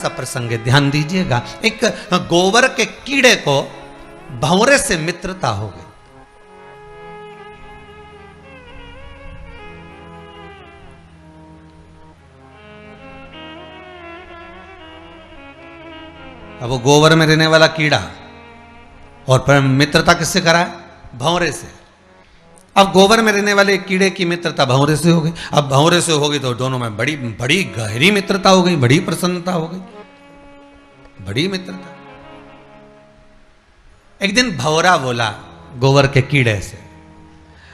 सा प्रसंग है, ध्यान दीजिएगा। एक गोबर के कीड़े को भंवरे से मित्रता हो गई। अब वो गोबर में रहने वाला कीड़ा और पर मित्रता किससे करा है? भंवरे से। अब गोबर में रहने वाले कीड़े की मित्रता भंवरे से हो गई। अब भंवरे से हो गई तो दोनों में बड़ी बड़ी गहरी मित्रता हो गई, बड़ी प्रसन्नता हो गई, बड़ी मित्रता। एक दिन भंवरा बोला गोबर के कीड़े से,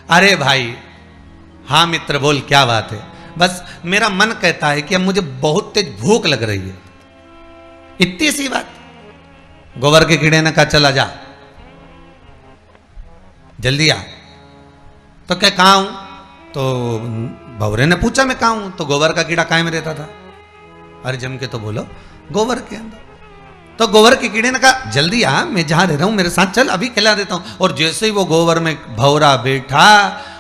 अरे भाई, हाँ मित्र बोल, क्या बात है? बस मेरा मन कहता है कि अब मुझे बहुत तेज भूख लग रही है। इतनी सी बात। गोबर के कीड़े ने कहा चला जा, जल्दी आ। तो क्या कहाँ हूं? तो भंवरे ने पूछा मैं कहाँ हूं? तो गोबर का कीड़ा कहाँ में रहता था? अरे जम के तो बोलो, गोबर के अंदर। तो गोबर के कीड़े ने कहा जल्दी आ, मैं जहां रह रहा हूं मेरे साथ चल, अभी खिला देता हूं। और जैसे ही वो गोबर में भंवरा बैठा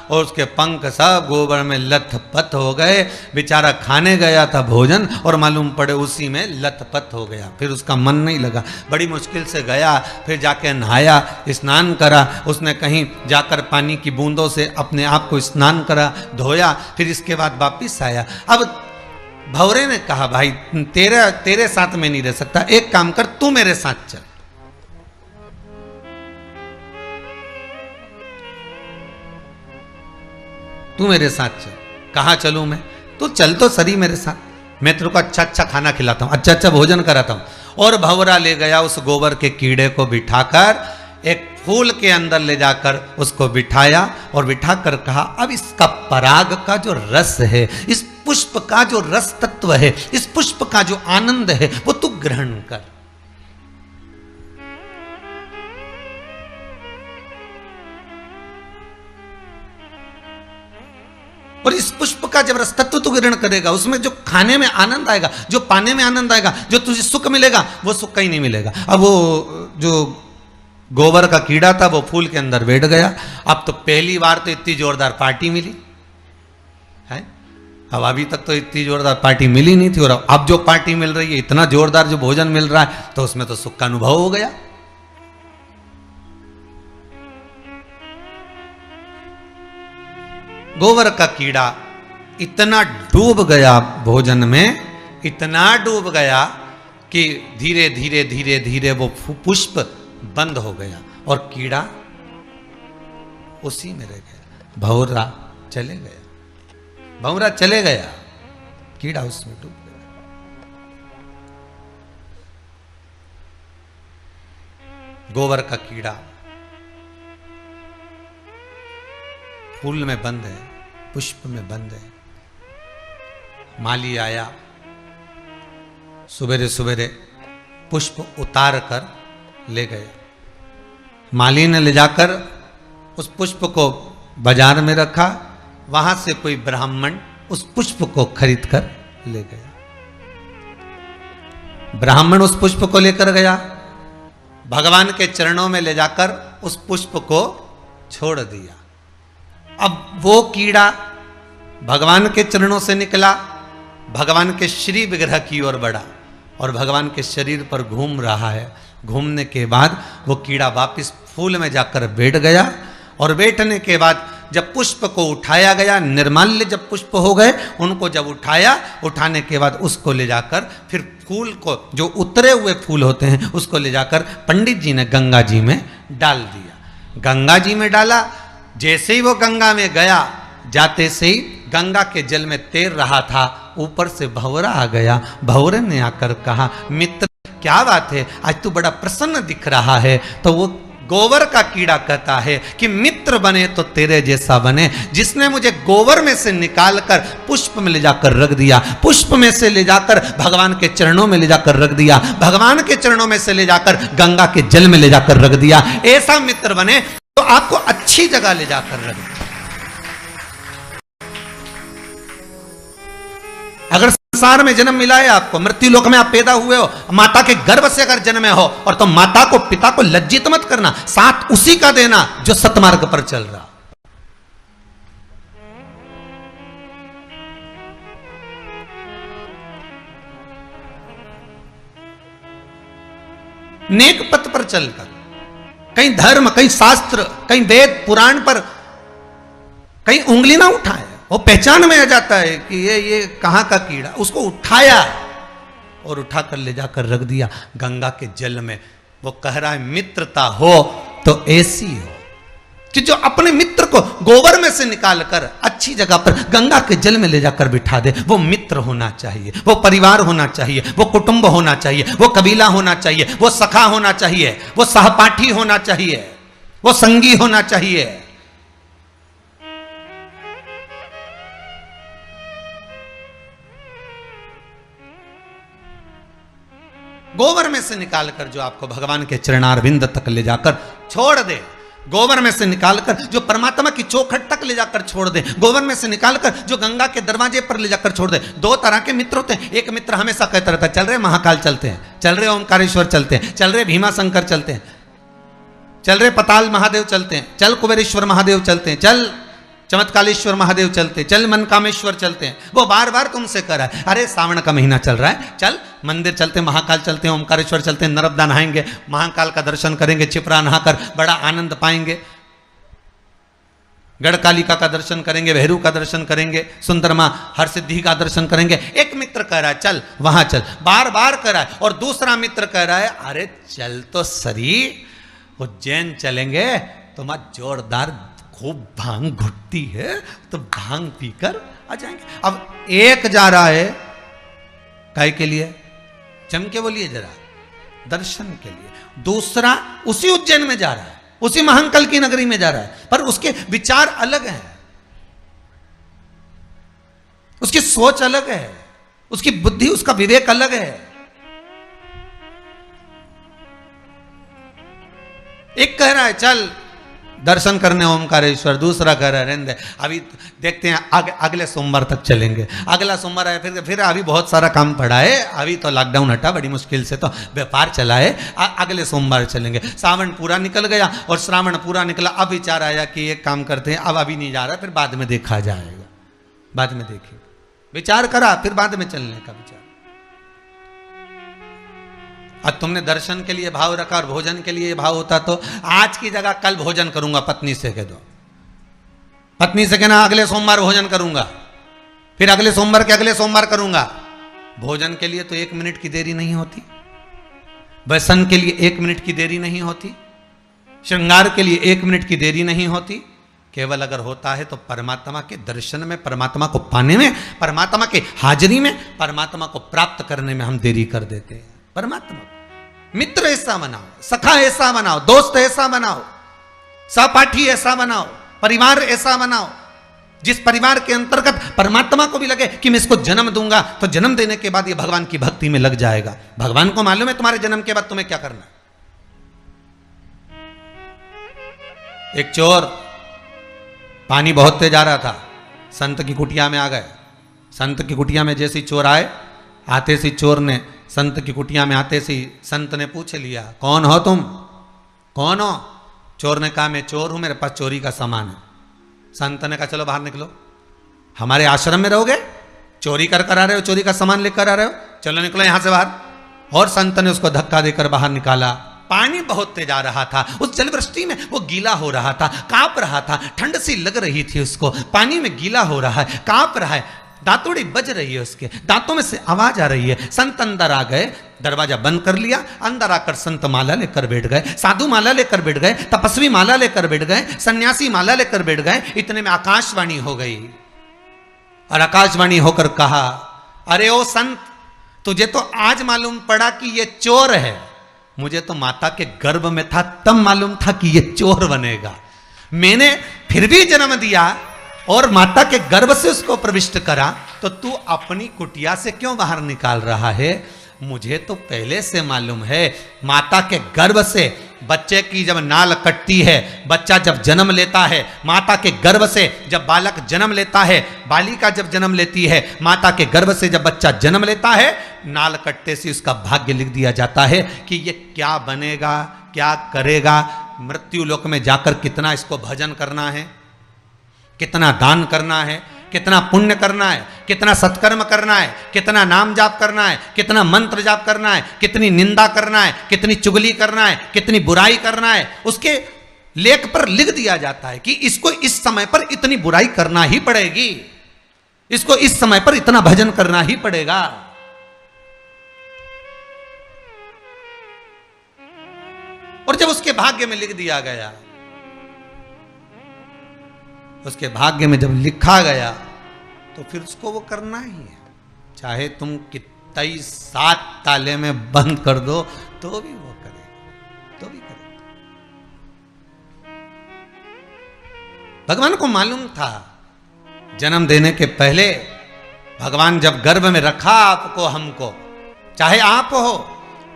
और उसके पंख सब गोबर में लथपथ हो गए। बेचारा खाने गया था भोजन और मालूम पड़े उसी में लथपथ हो गया। फिर उसका मन नहीं लगा, बड़ी मुश्किल से गया, फिर जाके नहाया, स्नान करा। उसने कहीं जाकर पानी की बूंदों से अपने आप को स्नान करा, धोया, फिर इसके बाद वापिस आया। अब भंवरे ने कहा भाई तेरे साथ में नहीं रह सकता, एक काम कर, तू मेरे साथ चल। तू मेरे साथ चल। कहाँ चलूं मैं? तू चल तो सही मेरे साथ, मैं तेरे को अच्छा अच्छा खाना खिलाता हूं, अच्छा अच्छा भोजन कराता हूं। और भंवरा ले गया उस गोबर के कीड़े को बिठाकर एक फूल के अंदर ले जाकर उसको बिठाया और बिठाकर कहा अब इसका पराग का जो रस है, इस पुष्प का जो रस तत्व है, इस पुष्प का जो आनंद है, वो तू ग्रहण कर। और इस पुष्प का जब रस तत्व तू ग्रहण करेगा, उसमें जो खाने में आनंद आएगा, जो पाने में आनंद आएगा, जो तुझे सुख मिलेगा, वो सुख कहीं नहीं मिलेगा। अब वो जो गोबर का कीड़ा था वो फूल के अंदर बैठ गया। अब तो पहली बार तो इतनी जोरदार पार्टी मिली है। अब अभी तक तो इतनी जोरदार पार्टी मिली नहीं थी, और अब जो पार्टी मिल रही है, इतना जोरदार जो भोजन मिल रहा है, तो उसमें तो सुख का अनुभव हो गया। गोबर का कीड़ा इतना डूब गया भोजन में, इतना डूब गया कि धीरे धीरे धीरे धीरे वो पुष्प बंद हो गया और कीड़ा उसी में रह गया। भंवरा चले गया, भंवरा चले गया, कीड़ा उसमें डूब गया। गोबर का कीड़ा फूल में बंद है, पुष्प में बंद है। माली आया, सुबेरे सुबेरे पुष्प उतार कर ले गए। माली ने ले जाकर उस पुष्प को बाजार में रखा, वहां से कोई ब्राह्मण उस पुष्प को खरीद कर ले गया। ब्राह्मण उस पुष्प को लेकर गया, भगवान के चरणों में ले जाकर उस पुष्प को छोड़ दिया। अब वो कीड़ा भगवान के चरणों से निकला, भगवान के श्री विग्रह की ओर बढ़ा और भगवान के शरीर पर घूम रहा है। घूमने के बाद वो कीड़ा वापस फूल में जाकर बैठ गया, और बैठने के बाद जब पुष्प को उठाया गया, निर्माल्य जब पुष्प हो गए, उनको जब उठाया, उठाने के बाद उसको ले जाकर फिर फूल को, जो उतरे हुए फूल होते हैं, उसको ले जाकर पंडित जी ने गंगा जी में डाल दिया। गंगा जी में डाला, जैसे ही वो गंगा में गया, जाते से ही गंगा के जल में तैर रहा था, ऊपर से भंवरा आ गया। भंवरे ने आकर कहा मित्र क्या बात है, आज तू बड़ा प्रसन्न दिख रहा है। तो वो गोबर का कीड़ा कहता है कि मित्र बने तो तेरे जैसा बने, जिसने मुझे गोबर में से निकालकर पुष्प में ले जाकर रख दिया, पुष्प में से ले जाकर भगवान के चरणों में ले जाकर रख दिया, भगवान के चरणों में से ले जाकर गंगा के जल में ले जाकर रख दिया, ऐसा मित्र बने तो आपको अच्छी जगह ले जाकर रख दिया। अगर संसार में जन्म मिला है आपको, मृत्यु लोक में आप पैदा हुए हो, माता के गर्भ से अगर जन्मे हो, और तो माता को पिता को लज्जित मत करना, साथ उसी का देना जो सतमार्ग पर चल रहा। नेक पथ पर चलकर, कहीं धर्म, कहीं शास्त्र, कहीं वेद पुराण पर कहीं उंगली ना उठाए। वो पहचान में आ जाता है कि ये कहां का कीड़ा, उसको उठाया और उठाकर ले जाकर रख दिया गंगा के जल में। वो कह रहा है मित्रता हो तो ऐसी हो कि जो अपने मित्र को गोबर में से निकालकर अच्छी जगह पर गंगा के जल में ले जाकर बिठा दे, वो मित्र होना चाहिए, वो परिवार होना चाहिए, वो कुटुंब होना चाहिए, वो कबीला होना चाहिए, वो सखा होना चाहिए, वो सहपाठी होना चाहिए, वो संगी होना चाहिए। गोबर में से निकालकर जो आपको भगवान के चरणारविंद तक ले जाकर छोड़ दे, गोबर में से निकालकर जो परमात्मा की चौखट तक ले जाकर छोड़ दे, गोबर में से निकालकर जो गंगा के दरवाजे पर ले जाकर छोड़ दे। दो तरह के मित्र होते हैं। एक मित्र हमेशा कहता रहता है चल रहे महाकाल चलते हैं, चल रहे ओंकारेश्वर चलते हैं, चल रहे भीमा शंकर चलते हैं, चल रहे पताल महादेव चलते हैं, चल कुबेरेश्वर महादेव चलते हैं, चल चमत्कालेश्वर महादेव चलते, चल मनकामेश्वर चलते हैं। वो बार बार तुमसे कह रहा है अरे सावन का महीना चल रहा है, चल मंदिर चलते, महाकाल चलते हैं, ओमकारेश्वर चलते हैं, नर्मदा नहाएंगे, महाकाल का दर्शन करेंगे, छिपरा नहाकर बड़ा आनंद पाएंगे, गढ़कालिका का दर्शन करेंगे, भैरू का दर्शन करेंगे, सुंदरमा हर सिद्धि का दर्शन करेंगे। एक मित्र कह रहा है चल वहां चल, बार बार कह रहा है। और दूसरा मित्र कह रहा है अरे चल तो सरी, उज्जैन चलेंगे तो वहां जोरदार खूब भांग घुटती है, तो भांग पीकर आ जाएंगे। अब एक जा रहा है काय के लिए, चमके बोलिए जरा, दर्शन के लिए। दूसरा उसी उज्जैन में जा रहा है, उसी महाकाल की नगरी में जा रहा है, पर उसके विचार अलग हैं, उसकी सोच अलग है, उसकी बुद्धि, उसका विवेक अलग है। एक कह रहा है चल दर्शन करने ओमकारेश्वर, दूसरा कह रहा है रहने दे, अभी देखते हैं अगले सोमवार तक चलेंगे। अगला सोमवार आया, फिर अभी बहुत सारा काम पड़ा है, अभी तो लॉकडाउन हटा बड़ी मुश्किल से, तो व्यापार चला है, अगले सोमवार चलेंगे। सावन पूरा निकल गया और श्रावण पूरा निकला, अब विचार आया कि एक काम करते हैं, अब अभी नहीं जा रहा, फिर बाद में देखा जाएगा, बाद में देखेंगे। विचार करा, फिर बाद में चलने का विचार। अब तुमने दर्शन के लिए भाव रखा और भोजन के लिए भाव होता तो आज की जगह कल भोजन करूंगा, पत्नी से कह दो, पत्नी से कहना अगले सोमवार भोजन करूंगा, फिर अगले सोमवार के अगले सोमवार करूंगा। भोजन के लिए तो 1 मिनट की देरी नहीं होती, व्यसन के लिए 1 मिनट की देरी नहीं होती, श्रृंगार के लिए 1 मिनट की देरी नहीं होती। केवल अगर होता है तो परमात्मा के दर्शन में, परमात्मा को पाने में, परमात्मा के हाजिरी में, परमात्मा को प्राप्त करने में हम देरी कर देते हैं। परमात्मा मित्र ऐसा बनाओ, सखा ऐसा बनाओ, दोस्त ऐसा बनाओ, सहपाठी ऐसा बनाओ, परिवार ऐसा बनाओ जिस परिवार के अंतर्गत परमात्मा को भी लगे कि मैं इसको जन्म दूंगा, तो जन्म देने के बाद ये भगवान की भक्ति में लग जाएगा। भगवान को मालूम है तुम्हारे जन्म के बाद तुम्हें क्या करना। एक चोर पानी बहुत तेज आ रहा था, संत की कुटिया में आ गए। संत की कुटिया में जैसे चोर आए, आते सी चोर ने संत की कुटिया में आते सी संत ने पूछ लिया कौन हो तुम, कौन हो। चोर ने कहा मैं चोर हूं, मेरे पास चोरी का सामान है। संत ने कहा चलो बाहर निकलो, हमारे आश्रम में रहोगे, चोरी कर आ रहे हो, चोरी का सामान लेकर आ रहे हो, चलो निकलो यहां से बाहर। और संत ने उसको धक्का देकर बाहर निकाला। पानी बहुत तेज आ रहा था, उस जलवृष्टि में वो गीला हो रहा था, कांप रहा था, ठंड सी लग रही थी उसको, पानी में गीला हो रहा है, कांप रहा है, दांतोड़ी बज रही है, उसके दांतों में से आवाज आ रही है। संत अंदर आ गए, दरवाजा बंद कर लिया, अंदर आकर संत माला लेकर बैठ गए, साधु माला लेकर बैठ गए, तपस्वी माला लेकर बैठ गए, सन्यासी माला लेकर बैठ गए। इतने में आकाशवाणी हो गई और आकाशवाणी होकर कहा अरे ओ संत, तुझे तो आज मालूम पड़ा कि ये चोर है, मुझे तो माता के गर्भ में था तब मालूम था कि ये चोर बनेगा। मैंने फिर भी जन्म दिया और माता के गर्भ से उसको प्रविष्ट करा, तो तू अपनी कुटिया से क्यों बाहर निकाल रहा है। मुझे तो पहले से मालूम है, माता के गर्भ से बच्चे की जब नाल कटती है, बच्चा जब जन्म लेता है, माता के गर्भ से जब बालक जन्म लेता है, बालिका जब जन्म लेती है, माता के गर्भ से जब बच्चा जन्म लेता है, नाल कटते से उसका भाग्य लिख दिया जाता है कि ये क्या बनेगा, क्या करेगा, मृत्यु लोक में जाकर कितना इसको भजन करना है, कितना दान करना है, कितना पुण्य करना है, कितना सत्कर्म करना है, कितना नाम जाप करना है, कितना मंत्र जाप करना है, कितनी निंदा करना है, कितनी चुगली करना है, कितनी बुराई करना है, उसके लेख पर लिख दिया जाता है कि इसको इस समय पर इतनी बुराई करना ही पड़ेगी, इसको इस समय पर इतना भजन करना ही पड़ेगा। और जब उसके भाग्य में लिख दिया गया, उसके भाग्य में जब लिखा गया, तो फिर उसको वो करना ही है, चाहे तुम कितना ही 7 ताले में बंद कर दो तो भी वो करेगा, तो भी करेगा। भगवान को मालूम था जन्म देने के पहले, भगवान जब गर्भ में रखा आपको, हमको, चाहे आप हो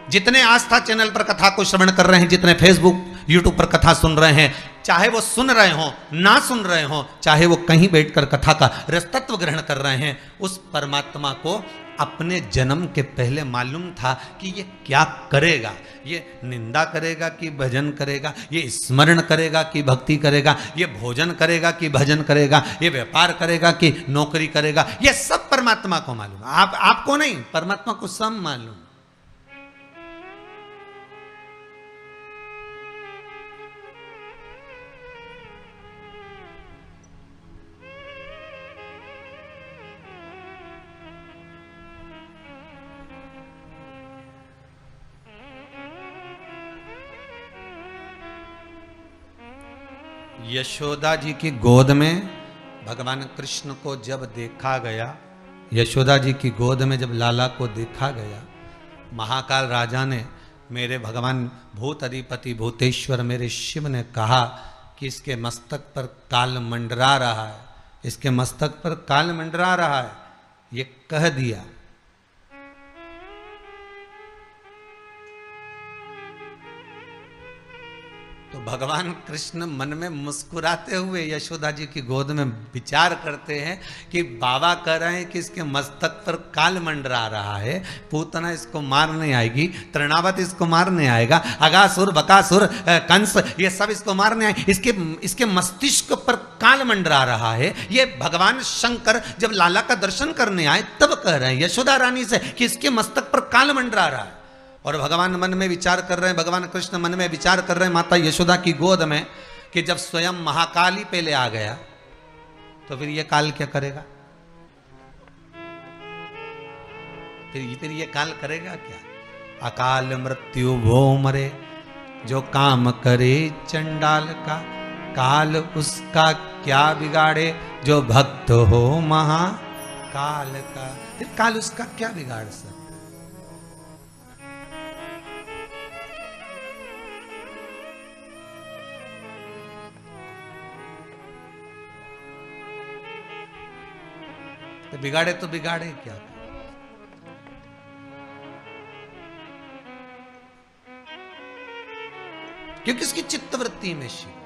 जितने आस्था चैनल पर कथा को श्रवण कर रहे हैं, जितने फेसबुक यूट्यूब पर कथा सुन रहे हैं, चाहे वो सुन रहे हो ना सुन रहे हो, चाहे वो कहीं बैठकर कथा का रसतत्व ग्रहण कर रहे हैं, उस परमात्मा को अपने जन्म के पहले मालूम था कि ये क्या करेगा, ये निंदा करेगा कि भजन करेगा, ये स्मरण करेगा कि भक्ति करेगा, ये भोजन करेगा कि भजन करेगा, ये व्यापार करेगा कि नौकरी करेगा, ये सब परमात्मा को मालूम। आपको नहीं, परमात्मा को सब मालूम। यशोदा जी की गोद में भगवान कृष्ण को जब देखा गया, यशोदा जी की गोद में जब लाला को देखा गया, महाकाल राजा ने, मेरे भगवान भूत अधिपति भूतेश्वर मेरे शिव ने कहा कि इसके मस्तक पर काल मंडरा रहा है, इसके मस्तक पर काल मंडरा रहा है, ये कह दिया। तो भगवान कृष्ण मन में मुस्कुराते हुए यशोदा जी की गोद में विचार करते हैं कि बाबा कह रहे हैं कि इसके मस्तक पर काल मंडरा रहा है, पूतना इसको मारने आएगी, तृणावत इसको मारने आएगा, अगासुर बकासुर कंस ये सब इसको मारने आए, इसके मस्तिष्क पर काल मंडरा रहा है। ये भगवान शंकर जब लाला का दर्शन करने आए तब कह रहे हैं यशोदा रानी से कि इसके मस्तक पर काल मंडरा रहा है। और भगवान मन में विचार कर रहे हैं, भगवान कृष्ण मन में विचार कर रहे हैं माता यशोदा की गोद में कि जब स्वयं महाकाल ही पहले आ गया तो फिर ये काल क्या करेगा, फिर ये काल करेगा क्या। अकाल मृत्यु भो मरे जो काम करे चंडाल का, काल उसका क्या बिगाड़े जो भक्त हो महाकाल का। फिर काल उसका क्या बिगाड़ सकता। तो बिगाड़े तो बिगाड़े क्या, क्योंकि इसकी चित्तवृत्ति में शिव।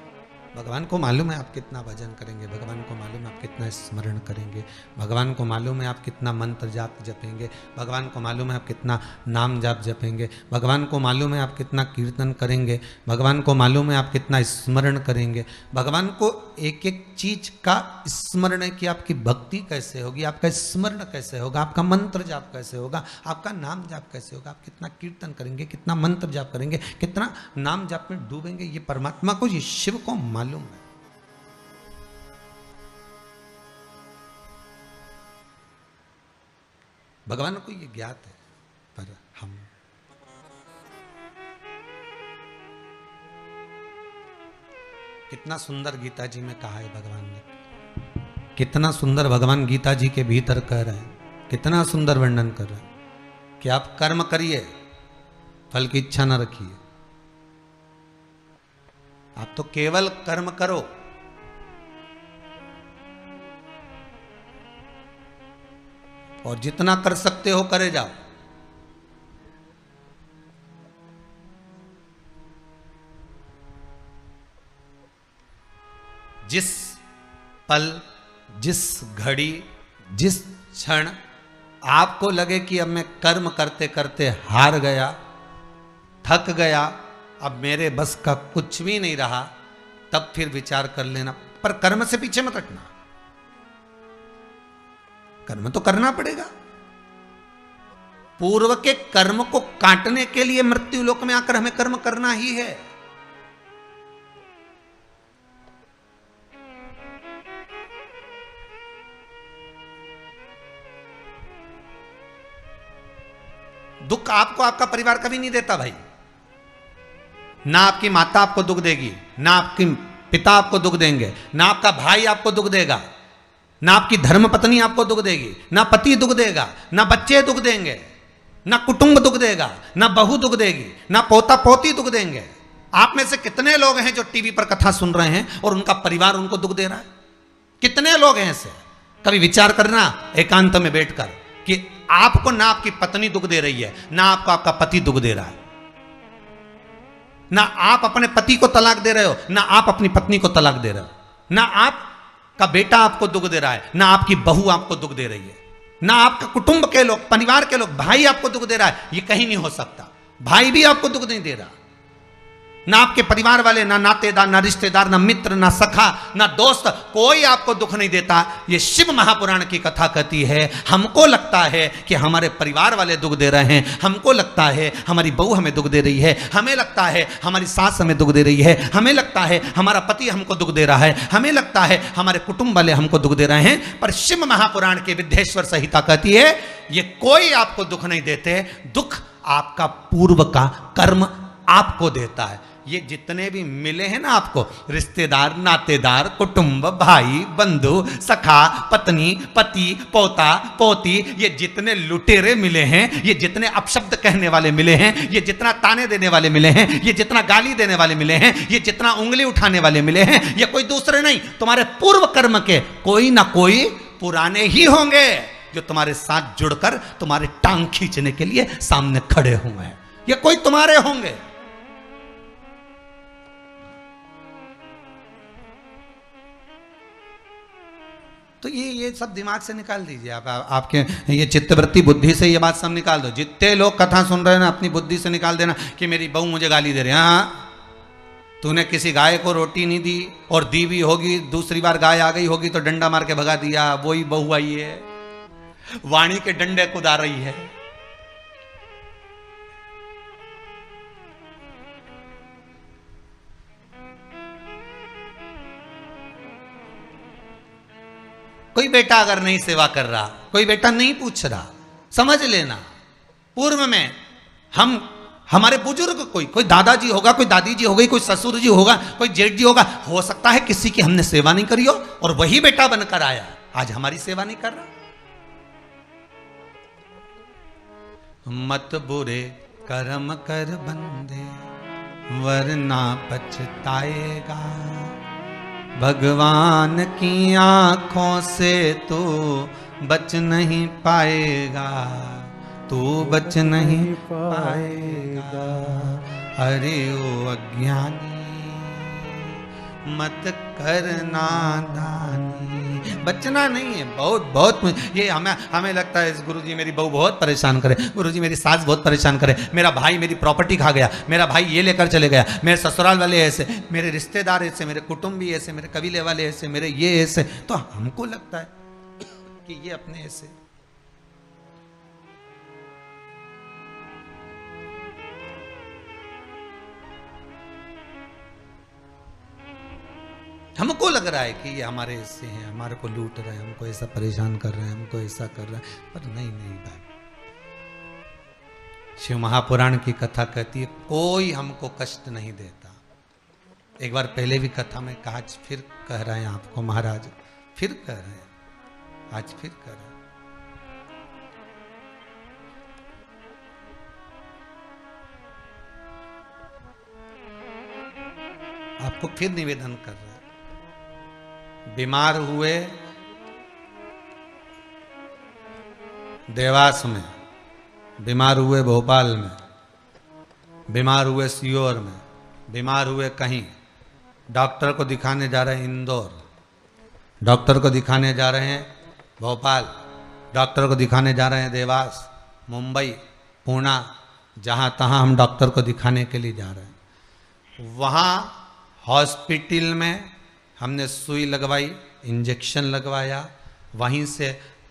भगवान को मालूम है आप कितना भजन करेंगे, भगवान को मालूम है आप कितना स्मरण करेंगे, भगवान को मालूम है आप कितना मंत्र जाप जपेंगे, भगवान को मालूम है आप कितना नाम जाप जपेंगे, भगवान को मालूम है आप कितना कीर्तन करेंगे, भगवान को मालूम है आप कितना स्मरण करेंगे, भगवान को एक एक चीज का स्मरण है कि आपकी भक्ति कैसे होगी, आपका स्मरण कैसे होगा, आपका मंत्र जाप कैसे होगा, आपका नाम जाप कैसे होगा, आप कितना कीर्तन करेंगे, कितना मंत्र जाप करेंगे, कितना नाम जाप में डूबेंगे, ये परमात्मा को, ये शिव को मालूम है। भगवान को ये ज्ञात है, पर हम कितना सुंदर गीता जी में कहा है भगवान ने, कितना सुंदर भगवान गीता जी के भीतर कह रहे हैं, कितना सुंदर वर्णन कर रहे हैं कि आप कर्म करिए, फल की इच्छा न रखिए, आप तो केवल कर्म करो। और जितना कर सकते हो करे जाओ। जिस पल, जिस घड़ी, जिस क्षण आपको लगे कि अब मैं कर्म करते करते हार गया, थक गया, अब मेरे बस का कुछ भी नहीं रहा, तब फिर विचार कर लेना, पर कर्म से पीछे मत हटना। कर्म तो करना पड़ेगा। पूर्व के कर्म को काटने के लिए मृत्यु लोक में आकर हमें कर्म करना ही है। दुख आपको आपका परिवार कभी नहीं देता भाई। ना आपकी माता आपको दुख देगी, ना आपकी पिता आपको दुख देंगे, ना आपका भाई आपको दुख देगा, ना आपकी धर्म पत्नी आपको दुख देगी, ना पति दुख देगा, ना बच्चे दुख देंगे, ना कुटुंब दुख देगा, ना बहू दुख देगी, ना पोता पोती दुख देंगे। आप में से कितने लोग हैं जो टीवी पर कथा सुन रहे हैं और उनका परिवार उनको दुख दे रहा है? कितने लोग हैं ऐसे? कभी विचार करना एकांत में बैठकर कि आपको ना आपकी पत्नी दुख दे रही है, ना आपको आपका पति दुख दे रहा है, ना आप अपने पति को तलाक दे रहे हो, ना आप अपनी पत्नी को तलाक दे रहे हो, ना आपका बेटा आपको दुख दे रहा है, ना आपकी बहू आपको दुख दे रही है, ना आपका कुटुंब के लोग, परिवार के लोग, भाई आपको दुख दे रहा है। ये कहीं नहीं हो सकता। भाई भी आपको दुख नहीं दे रहा, ना आपके परिवार वाले, ना नातेदार, ना रिश्तेदार, ना मित्र, ना सखा, ना दोस्त, कोई आपको दुख नहीं देता। ये शिव महापुराण की कथा कहती है हमको लगता है कि हमारे परिवार वाले दुख दे रहे हैं, हमको लगता है हमारी बहू हमें दुख दे रही है, हमें लगता है हमारी सास हमें दुख दे रही है, हमें लगता है हमारा पति हमको दुख दे रहा है, हमें लगता है हमारे कुटुंब वाले हमको दुख दे रहे हैं। पर शिव महापुराण की विद्येश्वर संहिता कहती है ये कोई आपको दुख नहीं देते, दुख आपका पूर्व का कर्म आपको देता है। ये जितने भी मिले हैं ना आपको, रिश्तेदार, नातेदार, कुटुंब, भाई, बंधु, सखा, पत्नी, पति, पोता, पोती, ये जितने लुटेरे मिले हैं, ये जितने अपशब्द कहने वाले मिले हैं, ये जितना ताने देने वाले मिले हैं, ये जितना गाली देने वाले मिले हैं, ये जितना उंगली उठाने वाले मिले हैं, ये कोई दूसरे नहीं, तुम्हारे पूर्व कर्म के कोई ना कोई पुराने ही होंगे जो तुम्हारे साथ जुड़कर तुम्हारे टांग खींचने के लिए सामने खड़े हुए हैं। ये कोई तुम्हारे होंगे। तो ये सब दिमाग से निकाल दीजिए आप, आपके ये चित्तवृत्ति बुद्धि से ये बात सब निकाल दो। जितने लोग कथा सुन रहे हैं ना, अपनी बुद्धि से निकाल देना कि मेरी बहू मुझे गाली दे रही है। हाँ, तूने किसी गाय को रोटी नहीं दी और दी भी होगी, दूसरी बार गाय आ गई होगी तो डंडा मार के भगा दिया, वही बहू आई है, वाणी के डंडे कुदा रही है। कोई बेटा अगर नहीं सेवा कर रहा, कोई बेटा नहीं पूछ रहा, समझ लेना पूर्व में हमारे बुजुर्ग, कोई दादाजी होगा, कोई दादी जी हो गई, कोई ससुर जी होगा, कोई जेठ जी होगा, हो सकता है किसी की हमने सेवा नहीं करी हो और वही बेटा बनकर आया, आज हमारी सेवा नहीं कर रहा। मत बुरे कर्म कर बंदे वरना पछताएगा, भगवान की आंखों से तू बच नहीं पाएगा, तू बच नहीं पाएगा। अरे ओ अज्ञानी मत करना दानी। बचना नहीं है, बहुत ये हमें लगता है गुरुजी मेरी बहू बहुत परेशान करे, गुरुजी मेरी सास बहुत परेशान करे, मेरा भाई मेरी प्रॉपर्टी खा गया, मेरा भाई ये लेकर चले गया, मेरे ससुराल वाले ऐसे, मेरे रिश्तेदार ऐसे, मेरे कुटुंबी ऐसे, मेरे कबीले वाले ऐसे, मेरे ये ऐसे। तो हमको लगता है कि ये अपने ऐसे। हमको लग रहा है कि ये हमारे ऐसे हैं, हमारे को लूट रहे हैं, हमको ऐसा परेशान कर रहे हैं, हमको ऐसा कर रहे हैं, पर नहीं भाई। शिव महापुराण की कथा कहती है कोई हमको कष्ट नहीं देता। एक बार पहले भी कथा में कहा, आज फिर कह रहे हैं आपको महाराज, फिर कह रहे हैं, आज फिर कह रहे हैं। आपको फिर निवेदन कर रहे हैं, बीमार हुए देवास में, बीमार हुए भोपाल में, बीमार हुए सीहोर में, बीमार हुए कहीं, डॉक्टर को दिखाने जा रहे हैं इंदौर, डॉक्टर को दिखाने जा रहे हैं भोपाल, डॉक्टर को दिखाने जा रहे हैं देवास, मुंबई, पुणे, जहाँ तहाँ हम डॉक्टर को दिखाने के लिए जा रहे हैं। वहाँ हॉस्पिटल में हमने सुई लगवाई, इंजेक्शन लगवाया, वहीं से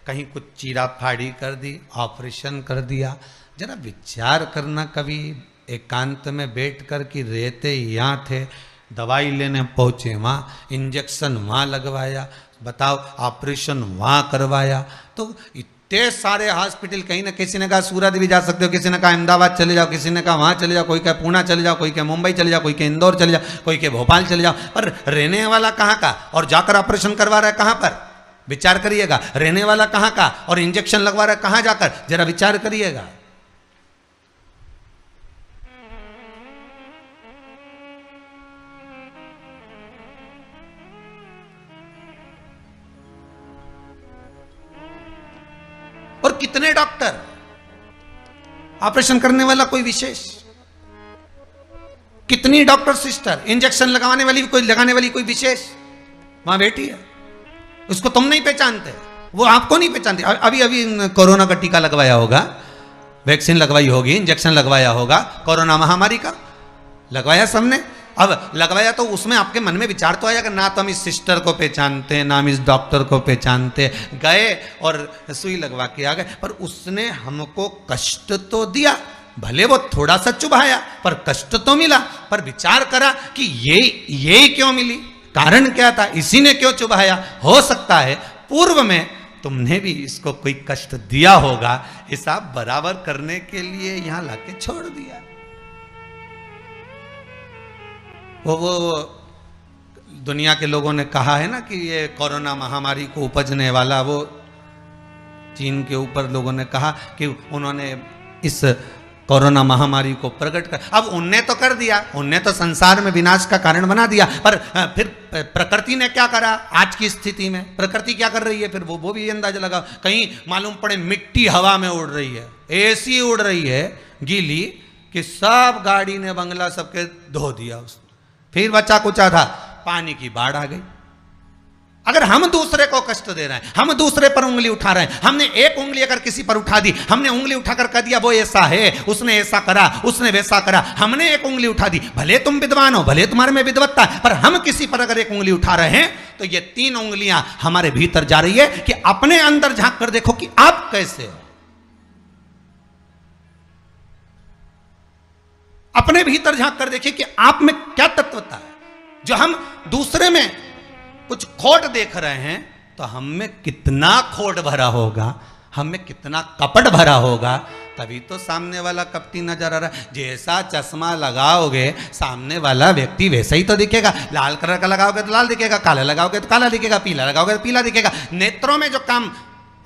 कहीं कुछ चीरा फाड़ी कर दी, ऑपरेशन कर दिया। जरा विचार करना, कभी एकांत में बैठ कर कि रहते यहाँ थे, दवाई लेने पहुँचे वहाँ, इंजेक्शन वहाँ लगवाया, बताओ ऑपरेशन वहाँ करवाया। तो इतने सारे हॉस्पिटल, कहीं ना किसी ने कहा सूरत भी जा सकते हो, किसी ने कहा अहमदाबाद चले जाओ, किसी ने कहा वहाँ चले जाओ, कोई कहा पूना चले जाओ, कोई कहा मुंबई चले जाओ, कोई कहा इंदौर चले जाओ, कोई कहा भोपाल चले जाओ। पर रहने वाला कहाँ का और जाकर ऑपरेशन करवा रहा है कहाँ पर? विचार करिएगा। रहने वाला कहाँ का और इंजेक्शन लगवा रहा है कहाँ जाकर? जरा विचार करिएगा। और कितने डॉक्टर, ऑपरेशन करने वाला कोई विशेष, कितनी डॉक्टर सिस्टर, इंजेक्शन लगाने वाली कोई विशेष वहां बैठी है। उसको तुम नहीं पहचानते, वो आपको नहीं पहचानते। अभी अभी कोरोना का टीका लगवाया होगा, वैक्सीन लगवाई होगी, इंजेक्शन लगवाया होगा, कोरोना महामारी का लगवाया सबने। अब लगवाया तो उसमें आपके मन में विचार तो आया कि ना तो हम इस सिस्टर को पहचानते, ना हम इस डॉक्टर को पहचानते, गए और सुई लगवा के आ गए। पर उसने हमको कष्ट तो दिया, भले वो थोड़ा सा चुभाया पर कष्ट तो मिला। पर विचार करा कि ये क्यों मिली, कारण क्या था, इसी ने क्यों चुभाया। हो सकता है पूर्व में तुमने भी इसको कोई कष्ट दिया होगा, हिसाब बराबर करने के लिए यहां लाके छोड़ दिया। वो दुनिया के लोगों ने कहा है ना कि ये कोरोना महामारी को उपजने वाला, वो चीन के ऊपर लोगों ने कहा कि उन्होंने इस कोरोना महामारी को प्रकट कर, अब उनने तो कर दिया, उनने तो संसार में विनाश का कारण बना दिया। पर फिर प्रकृति ने क्या करा आज की स्थिति में? प्रकृति क्या कर रही है फिर? वो भी अंदाजा लगा। कहीं मालूम पड़े मिट्टी हवा में उड़ रही है, ऐसी उड़ रही है गीली कि सब गाड़ी ने बंगला सबके धो दिया उसने। फिर बचा कुचा था, पानी की बाढ़ आ गई। अगर हम दूसरे को कष्ट दे रहे हैं, हम दूसरे पर उंगली उठा रहे हैं, हमने एक उंगली अगर किसी पर उठा दी, हमने उंगली उठाकर कह दिया वो ऐसा है, उसने ऐसा करा, उसने वैसा करा, हमने एक उंगली उठा दी, भले तुम विद्वान हो, भले तुम्हारे में विद्वत्ता है, पर हम किसी पर अगर एक उंगली उठा रहे हैं तो ये 3 उंगलियां हमारे भीतर जा रही है कि अपने अंदर झांक कर देखो कि आप कैसे हो। अपने भीतर झांक कर देखिए कि आप में क्या तत्वता है। जो हम दूसरे में कुछ खोट देख रहे हैं तो हम में कितना खोट भरा होगा, हम में कितना कपट भरा होगा, तभी तो सामने वाला कपटी नजर आ रहा है। जैसा चश्मा लगाओगे सामने वाला व्यक्ति वैसा ही तो दिखेगा। लाल कलर का लगाओगे तो लाल दिखेगा, काला लगाओगे तो काला दिखेगा, पीला लगाओगे तो पीला दिखेगा। नेत्रों में जो काम,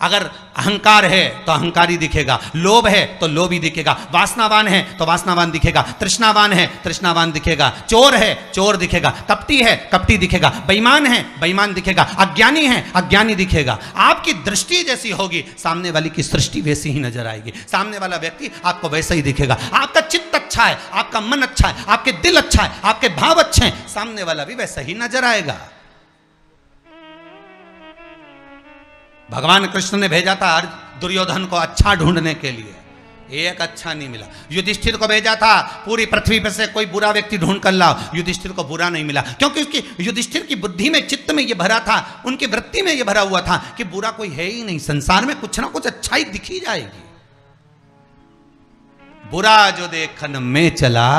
अगर अहंकार है तो अहंकारी दिखेगा, लोभ है तो लोभी दिखेगा, वासनावान है तो वासनावान दिखेगा, तृष्णावान है तृष्णावान दिखेगा, चोर है चोर दिखेगा, कपटी है कपटी दिखेगा, बेईमान है बेईमान दिखेगा, अज्ञानी है अज्ञानी दिखेगा। आपकी दृष्टि जैसी होगी सामने वाली की सृष्टि वैसी ही नजर आएगी, सामने वाला व्यक्ति आपको वैसा ही दिखेगा। आपका चित्त अच्छा है, आपका मन अच्छा है, आपके दिल अच्छा है, आपके भाव अच्छे हैं, सामने वाला भी वैसा ही नजर आएगा। भगवान कृष्ण ने भेजा था दुर्योधन को अच्छा ढूंढने के लिए, एक अच्छा नहीं मिला। युधिष्ठिर को भेजा था पूरी पृथ्वी पर से कोई बुरा व्यक्ति ढूंढ कर लाओ, युधिष्ठिर को बुरा नहीं मिला, क्योंकि उसकी युधिष्ठिर की बुद्धि में, चित्त में ये भरा था, उनकी वृत्ति में ये भरा हुआ था कि बुरा कोई है ही नहीं, संसार में कुछ ना कुछ अच्छाई दिखी जाएगी। बुरा जो देखन में चला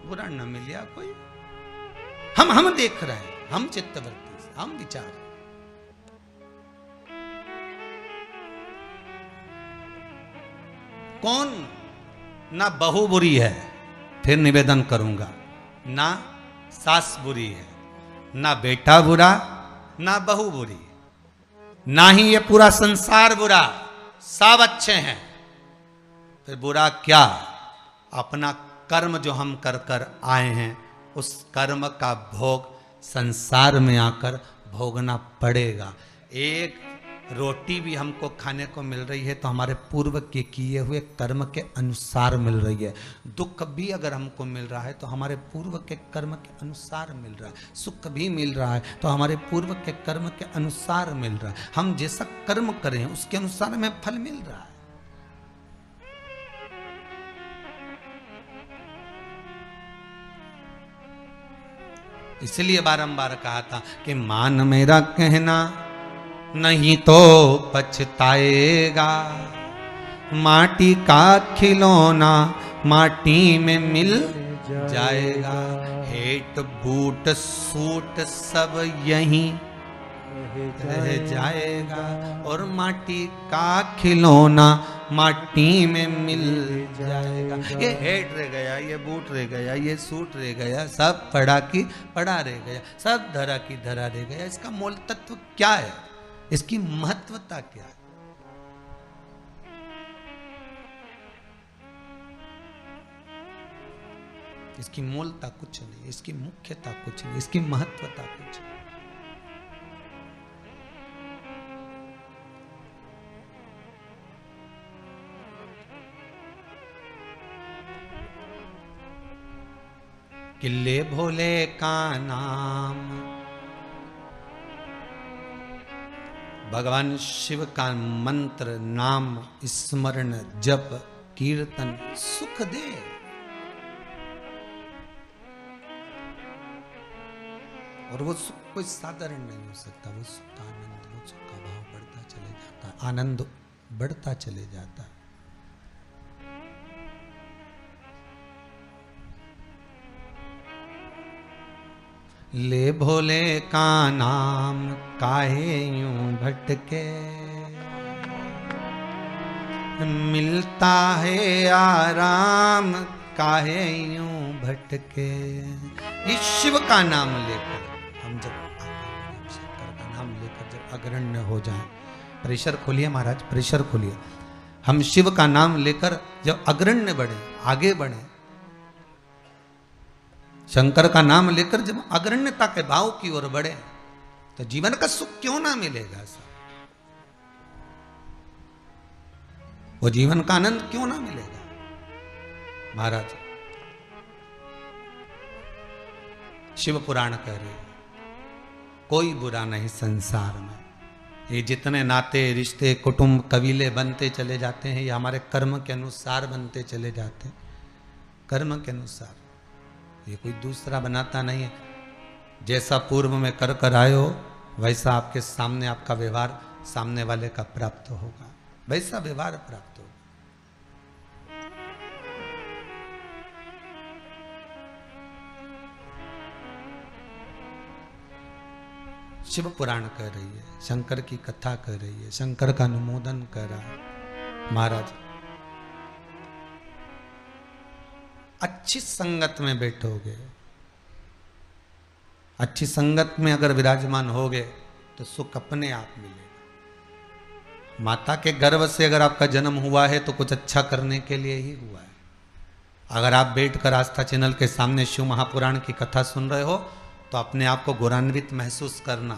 बुरा न मिलिया कोई। हम देख रहे हैं, हम चित्तवृत्ति से हम विचार, कौन ना बहू बुरी है, फिर निवेदन करूंगा, ना सास बुरी है, ना बेटा बुरा, ना बहू बुरी, ना ही ये पूरा संसार बुरा, सब अच्छे हैं। फिर बुरा क्या? अपना कर्म जो हम कर कर आए हैं, उस कर्म का भोग संसार में आकर भोगना पड़ेगा। एक रोटी भी हमको खाने को मिल रही है तो हमारे पूर्व के किए हुए कर्म के अनुसार मिल रही है। दुख भी अगर हमको मिल रहा है तो हमारे पूर्व के कर्म के अनुसार मिल रहा है। सुख भी मिल रहा है तो हमारे पूर्व के कर्म के अनुसार मिल रहा है। हम जैसा कर्म करें उसके अनुसार हमें फल मिल रहा है। इसलिए बारंबार कहा था कि मान मेरा कहना नहीं तो पछताएगा। माटी का खिलौना माटी में मिल जाएगा। हेट बूट सूट सब यहीं रह जाएगा, और माटी का खिलौना माटी में मिल जाएगा। ये हेट रह गया, ये बूट रह गया, ये सूट रह गया, सब पड़ा की पड़ा रह गया, सब धरा की धरा रह गया। इसका मूल तत्व क्या है? इसकी महत्वता क्या है? इसकी मूलता कुछ नहीं, इसकी मुख्यता कुछ नहीं, इसकी महत्वता कुछ नहीं। किले भोले का नाम, भगवान शिव का मंत्र, नाम स्मरण जप कीर्तन सुख दे। और वो सुख कोई साधारण नहीं हो सकता। वो सुख का आनंद, वो सुख का भाव बढ़ता चले जाता है, आनंद बढ़ता चले जाता है। ले भोले का नाम काहे यूं भटके, मिलता है आराम काहे यूं भटके। इस शिव का नाम लेकर हम जब शंकर का नाम लेकर जब अग्रण्य हो जाएं, प्रेशर खोलिए महाराज, प्रेशर खोलिए। हम शिव का नाम लेकर जब अग्रण्य बढ़े, आगे बढ़े, शंकर का नाम लेकर जब अग्रण्यता के भाव की ओर बढ़े, तो जीवन का सुख क्यों ना मिलेगा सर? वो जीवन का आनंद क्यों ना मिलेगा? महाराज शिव पुराण कह रहे हैं, कोई बुरा नहीं संसार में। ये जितने नाते रिश्ते कुटुंब कबीले बनते चले जाते हैं, ये हमारे कर्म के अनुसार बनते चले जाते हैं। कर्म के अनुसार, ये कोई दूसरा बनाता नहीं है। जैसा पूर्व में कर कर आए हो, वैसा आपके सामने आपका व्यवहार सामने वाले का प्राप्त होगा, वैसा व्यवहार प्राप्त होगा। शिव पुराण कह रही है, शंकर की कथा कह रही है, शंकर का अनुमोदन कर रहा है। महाराज अच्छी संगत में बैठोगे, अच्छी संगत में अगर विराजमान होगे तो सुख अपने आप मिलेगा। माता के गर्भ से अगर आपका जन्म हुआ है तो कुछ अच्छा करने के लिए ही हुआ है। अगर आप बैठकर आस्था चैनल के सामने शिव महापुराण की कथा सुन रहे हो तो अपने आप को गौरवान्वित महसूस करना।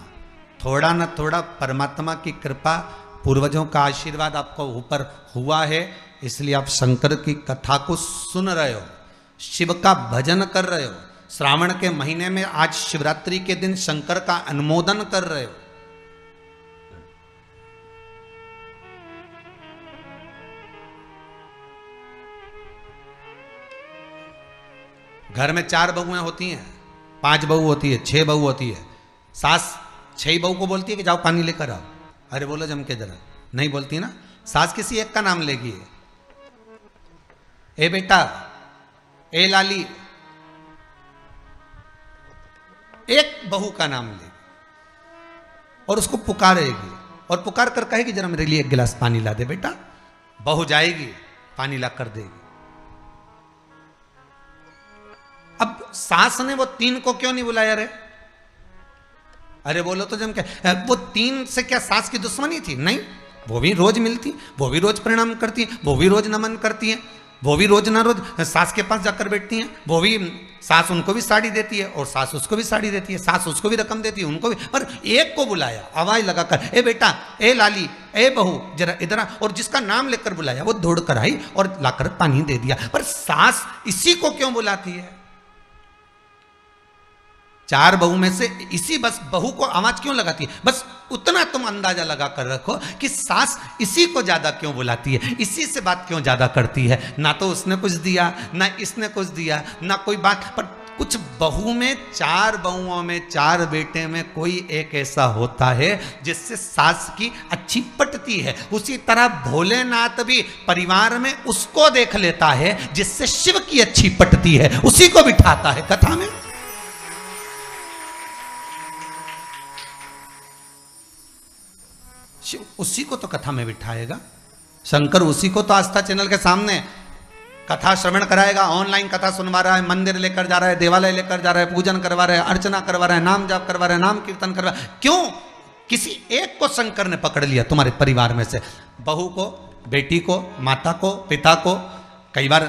थोड़ा न थोड़ा परमात्मा की कृपा, पूर्वजों का आशीर्वाद आपको ऊपर हुआ है, इसलिए आप शंकर की कथा को सुन रहे हो, शिव का भजन कर रहे हो। श्रावण के महीने में आज शिवरात्रि के दिन शंकर का अनुमोदन कर रहे हो। घर में 4 बहुएं होती हैं, 5 बहू होती है, 6 बहू होती है। सास 6 बहू को बोलती है कि जाओ पानी लेकर आओ, अरे बोलो जम के जरा, नहीं बोलती ना। सास किसी एक का नाम लेगी, ए बेटा, ए लाली, एक बहू का नाम लेगी और उसको पुकारेगी और पुकार कर कहेगी जरा मेरे लिए 1 गिलास पानी ला दे बेटा। बहू जाएगी, पानी ला कर देगी। अब सास ने वो 3 को क्यों नहीं बुलाया रे? अरे बोलो तो जम क्या, वो 3 से क्या सास की दुश्मनी थी? नहीं, वो भी रोज मिलती, वो भी रोज प्रणाम करती है, वो भी रोज नमन करती है, वो भी रोज ना रोज सास के पास जाकर बैठती हैं। वो भी, सास उनको भी साड़ी देती है और सास उसको भी साड़ी देती है, सास उसको भी रकम देती है, उनको भी। पर एक को बुलाया आवाज लगाकर, ए बेटा, ए लाली, ए बहू, जरा इधर आ, और जिसका नाम लेकर बुलाया वो दौड़ कर आई और लाकर पानी दे दिया। पर सास इसी को क्यों बुलाती है? 4 बहू में से इसी बस बहू को आवाज क्यों लगाती है? बस उतना तुम अंदाजा लगा कर रखो कि सास इसी को ज्यादा क्यों बुलाती है, इसी से बात क्यों ज्यादा करती है। ना तो उसने कुछ दिया, ना इसने कुछ दिया, ना कोई बात, पर कुछ बहू में, 4 बहुओं में, 4 बेटे में कोई एक ऐसा होता है जिससे सास की अच्छी पटती है। उसी तरह भोलेनाथ भी परिवार में उसको देख लेता है जिससे शिव की अच्छी पटती है, उसी को बिठाता है कथा में। शिव उसी को तो कथा में बिठाएगा, शंकर उसी को तो आस्था चैनल के सामने कथा श्रवण कराएगा, ऑनलाइन कथा सुनवा रहा है, मंदिर लेकर जा रहा है, देवालय लेकर जा रहा है, पूजन करवा रहा है, अर्चना करवा रहा है, नाम जाप करवा रहा है, नाम कीर्तन करवा। क्यों? किसी एक को शंकर ने पकड़ लिया तुम्हारे परिवार में से, बहू को, बेटी को, माता को, पिता को। कई बार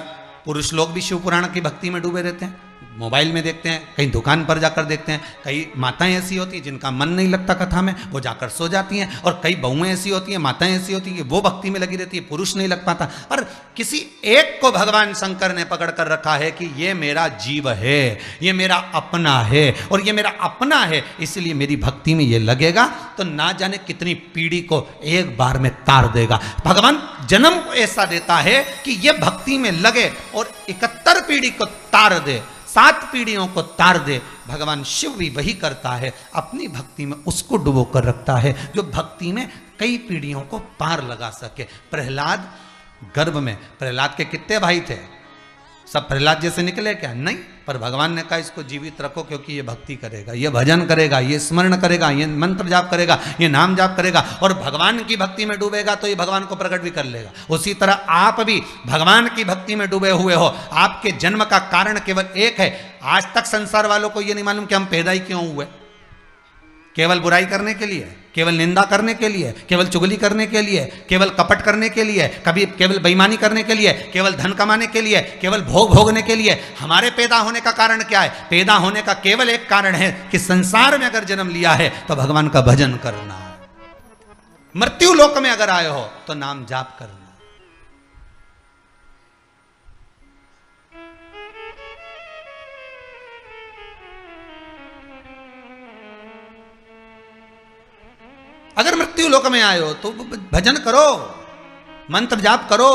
पुरुष लोग भी शिव पुराण की भक्ति में डूबे रहते हैं, मोबाइल में देखते हैं, कहीं दुकान पर जाकर देखते हैं। कई माताएं ऐसी होती हैं जिनका मन नहीं लगता कथा में, वो जाकर सो जाती हैं, और कई बहुएं ऐसी होती हैं, माताएं ऐसी होती हैं कि वो भक्ति में लगी रहती है, पुरुष नहीं लग पाता। और किसी एक को भगवान शंकर ने पकड़ कर रखा है कि ये मेरा जीव है, ये मेरा अपना है, और ये मेरा अपना है, इसलिए मेरी भक्ति में ये लगेगा तो ना जाने कितनी पीढ़ी को एक बार में तार देगा। भगवान जन्म ऐसा देता है कि ये भक्ति में लगे और 71 पीढ़ी को तार दे, 7 पीढ़ियों को तार दे। भगवान शिव भी वही करता है, अपनी भक्ति में उसको डुबो कर रखता है जो भक्ति में कई पीढ़ियों को पार लगा सके। प्रहलाद गर्भ में, प्रहलाद के कितने भाई थे? सब प्रहलाद जैसे निकले क्या? नहीं, पर भगवान ने कहा इसको जीवित रखो क्योंकि ये भक्ति करेगा, ये भजन करेगा, ये स्मरण करेगा, ये मंत्र जाप करेगा, ये नाम जाप करेगा, और भगवान की भक्ति में डूबेगा तो ये भगवान को प्रकट भी कर लेगा। उसी तरह आप भी भगवान की भक्ति में डूबे हुए हो। आपके जन्म का कारण केवल एक है। आज तक संसार वालों को ये नहीं मालूम कि हम पैदा ही क्यों हुए। केवल बुराई करने के लिए, केवल निंदा करने के लिए, केवल चुगली करने के लिए, केवल कपट करने के लिए, कभी केवल बेईमानी करने के लिए, केवल धन कमाने के लिए, केवल भोग भोगने के लिए। हमारे पैदा होने का कारण क्या है? पैदा होने का केवल एक कारण है कि संसार में अगर जन्म लिया है तो भगवान का भजन करना है। मृत्यु लोक में अगर आए हो तो नाम जाप करना। अगर मृत्यु लोक में आए हो तो भजन करो, मंत्र जाप करो।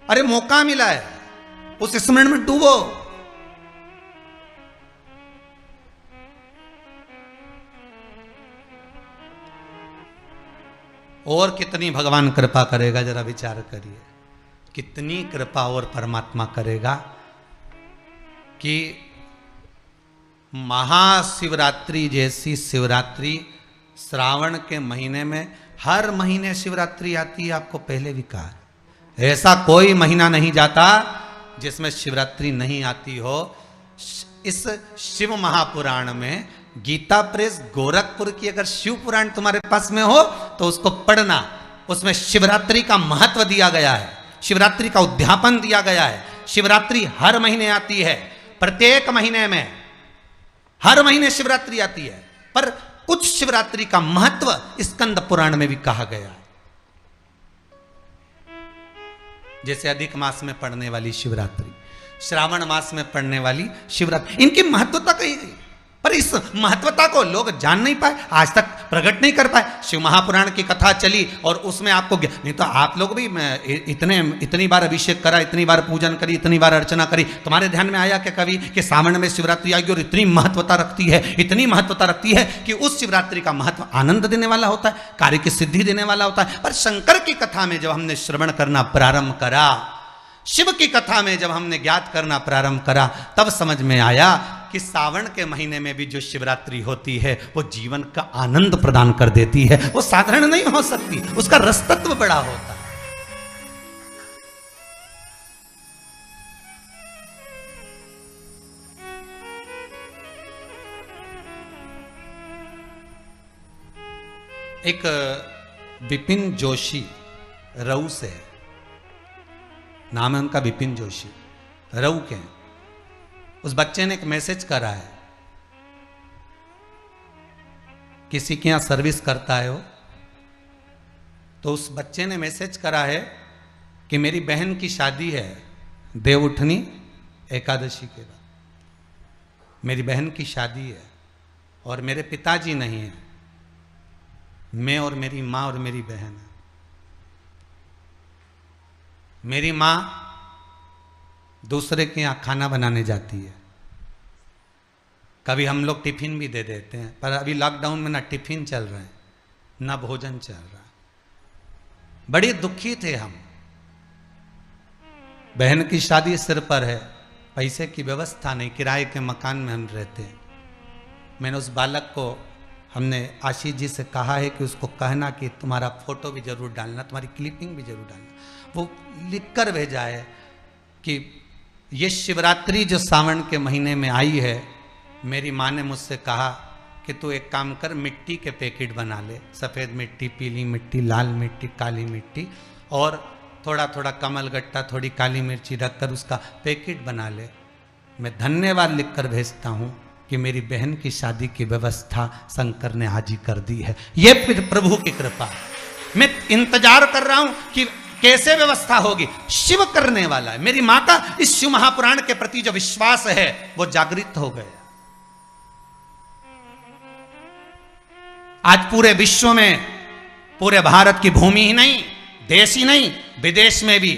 अरे मौका मिला है, उस स्मरण में डूबो। और कितनी भगवान कृपा करेगा, जरा विचार करिए। कितनी कृपा और परमात्मा करेगा कि महाशिवरात्रि जैसी शिवरात्रि श्रावण के महीने में, हर महीने शिवरात्रि आती है। आपको पहले भी कहा, ऐसा कोई महीना नहीं जाता जिसमें शिवरात्रि नहीं आती हो। इस शिव महापुराण में गीता प्रेस गोरखपुर की अगर शिव पुराण तुम्हारे पास में हो तो उसको पढ़ना। उसमें शिवरात्रि का महत्व दिया गया है, शिवरात्रि का उद्यापन दिया गया है। शिवरात्रि हर महीने आती है, प्रत्येक महीने में, हर महीने शिवरात्रि आती है। पर कुछ शिवरात्रि का महत्व स्कंद पुराण में भी कहा गया है। जैसे अधिक मास में पड़ने वाली शिवरात्रि, श्रावण मास में पड़ने वाली शिवरात्रि, इनकी महत्वता कही गई। पर इस महत्वता को लोग जान नहीं पाए, आज तक प्रकट नहीं कर पाए। शिव महापुराण की कथा चली और उसमें आपको नहीं तो आप लोग भी इतनी बार अभिषेक करा, इतनी बार पूजन करी, इतनी बार अर्चना करी, तुम्हारे ध्यान में आया क्या कभी कि सावन में शिवरात्रि आएगी और इतनी महत्वता रखती है, इतनी महत्वता रखती है कि उस शिवरात्रि का महत्व आनंद देने वाला होता है, कार्य की सिद्धि देने वाला होता है। पर शंकर की कथा में जब हमने श्रवण करना प्रारंभ करा, शिव की कथा में जब हमने ज्ञात करना प्रारंभ करा, तब समझ में आया कि सावन के महीने में भी जो शिवरात्रि होती है वो जीवन का आनंद प्रदान कर देती है। वो साधारण नहीं हो सकती, उसका रस तत्व बड़ा होता है। एक विपिन जोशी रऊ से, नाम है उनका विपिन जोशी, रऊ के। उस बच्चे ने एक मैसेज करा है, किसी के यहां सर्विस करता है वो, तो उस बच्चे ने मैसेज करा है कि मेरी बहन की शादी है देवउठनी एकादशी के बाद, मेरी बहन की शादी है और मेरे पिताजी नहीं है, मैं और मेरी माँ और मेरी बहन है। मेरी माँ दूसरे के यहाँ खाना बनाने जाती है। कभी हम लोग टिफिन भी दे देते हैं, पर अभी लॉकडाउन में ना टिफिन चल रहे हैं ना भोजन चल रहा। बड़े दुखी थे हम। बहन की शादी सिर पर है, पैसे की व्यवस्था नहीं, किराए के मकान में हम रहते हैं। मैंने उस बालक को, हमने आशीष जी से कहा है कि उसको कहना कि तुम्हारा फोटो भी जरूर डालना, तुम्हारी क्लिपिंग भी जरूर डालना। वो लिख कर भेजा है कि ये शिवरात्रि जो सावन के महीने में आई है, मेरी माँ ने मुझसे कहा कि तू एक काम कर, मिट्टी के पैकेट बना ले, सफ़ेद मिट्टी, पीली मिट्टी, लाल मिट्टी, काली मिट्टी, और थोड़ा थोड़ा कमल गट्टा, थोड़ी काली मिर्ची रखकर उसका पैकेट बना ले। मैं धन्यवाद लिखकर भेजता हूँ कि मेरी बहन की शादी की व्यवस्था शंकर ने आज ही कर दी है। ये फिर प्रभु की कृपा। मैं इंतजार कर रहा हूँ कि कैसे व्यवस्था होगी। शिव करने वाला है। मेरी माँ का इस शिव महापुराण के प्रति जो विश्वास है वो जागृत हो गया। आज पूरे विश्व में, पूरे भारत की भूमि ही नहीं, देश ही नहीं, विदेश में भी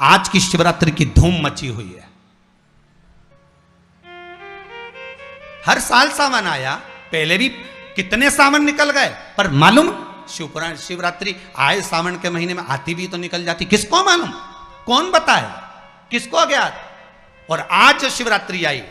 आज की शिवरात्रि की धूम मची हुई है। हर साल सावन आया, पहले भी कितने सावन निकल गए, पर मालूम शिवपुराण शिवरात्रि आए सावन के महीने में आती भी तो निकल जाती, किसको मालूम, कौन बताए, किसको ज्ञात। और आज जो शिवरात्रि आई,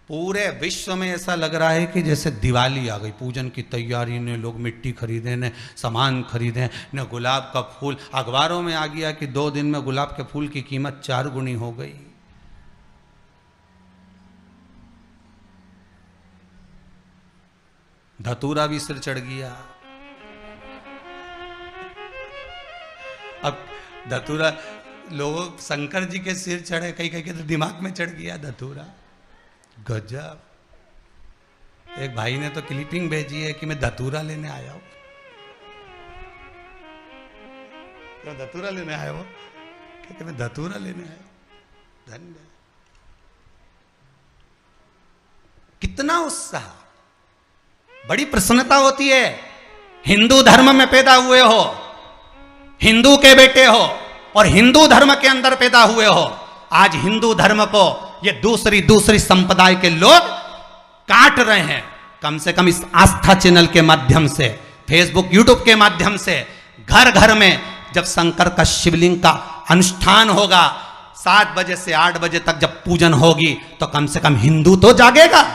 पूरे विश्व में ऐसा लग रहा है कि जैसे दिवाली आ गई। पूजन की तैयारी ने लोग मिट्टी खरीदे, ने सामान खरीदे, ने गुलाब का फूल। अखबारों में आ गया कि 2 दिन में गुलाब के फूल की कीमत 4 गुनी हो गई। धतूरा भी सिर चढ़ गया। अब धतूरा लोगों, शंकर जी के सिर चढ़े, कहीं कहीं के तो दिमाग में चढ़ गया धतूरा। गजब। एक भाई ने तो क्लिपिंग भेजी है कि मैं धतूरा लेने आया हूं। क्या धतूरा लेने आया हो? क्योंकि मैं धतूरा लेने आया हूं। धन्य। कितना उत्साह, बड़ी प्रसन्नता होती है। हिंदू धर्म में पैदा हुए हो, हिंदू के बेटे हो और हिंदू धर्म के अंदर पैदा हुए हो। आज हिंदू धर्म को ये दूसरी संप्रदाय के लोग काट रहे हैं। कम से कम इस आस्था चैनल के माध्यम से, फेसबुक, यूट्यूब के माध्यम से, घर घर में जब शंकर का शिवलिंग का अनुष्ठान होगा, 7 बजे से 8 बजे तक जब पूजन होगी, तो कम से कम हिंदू तो जागेगा,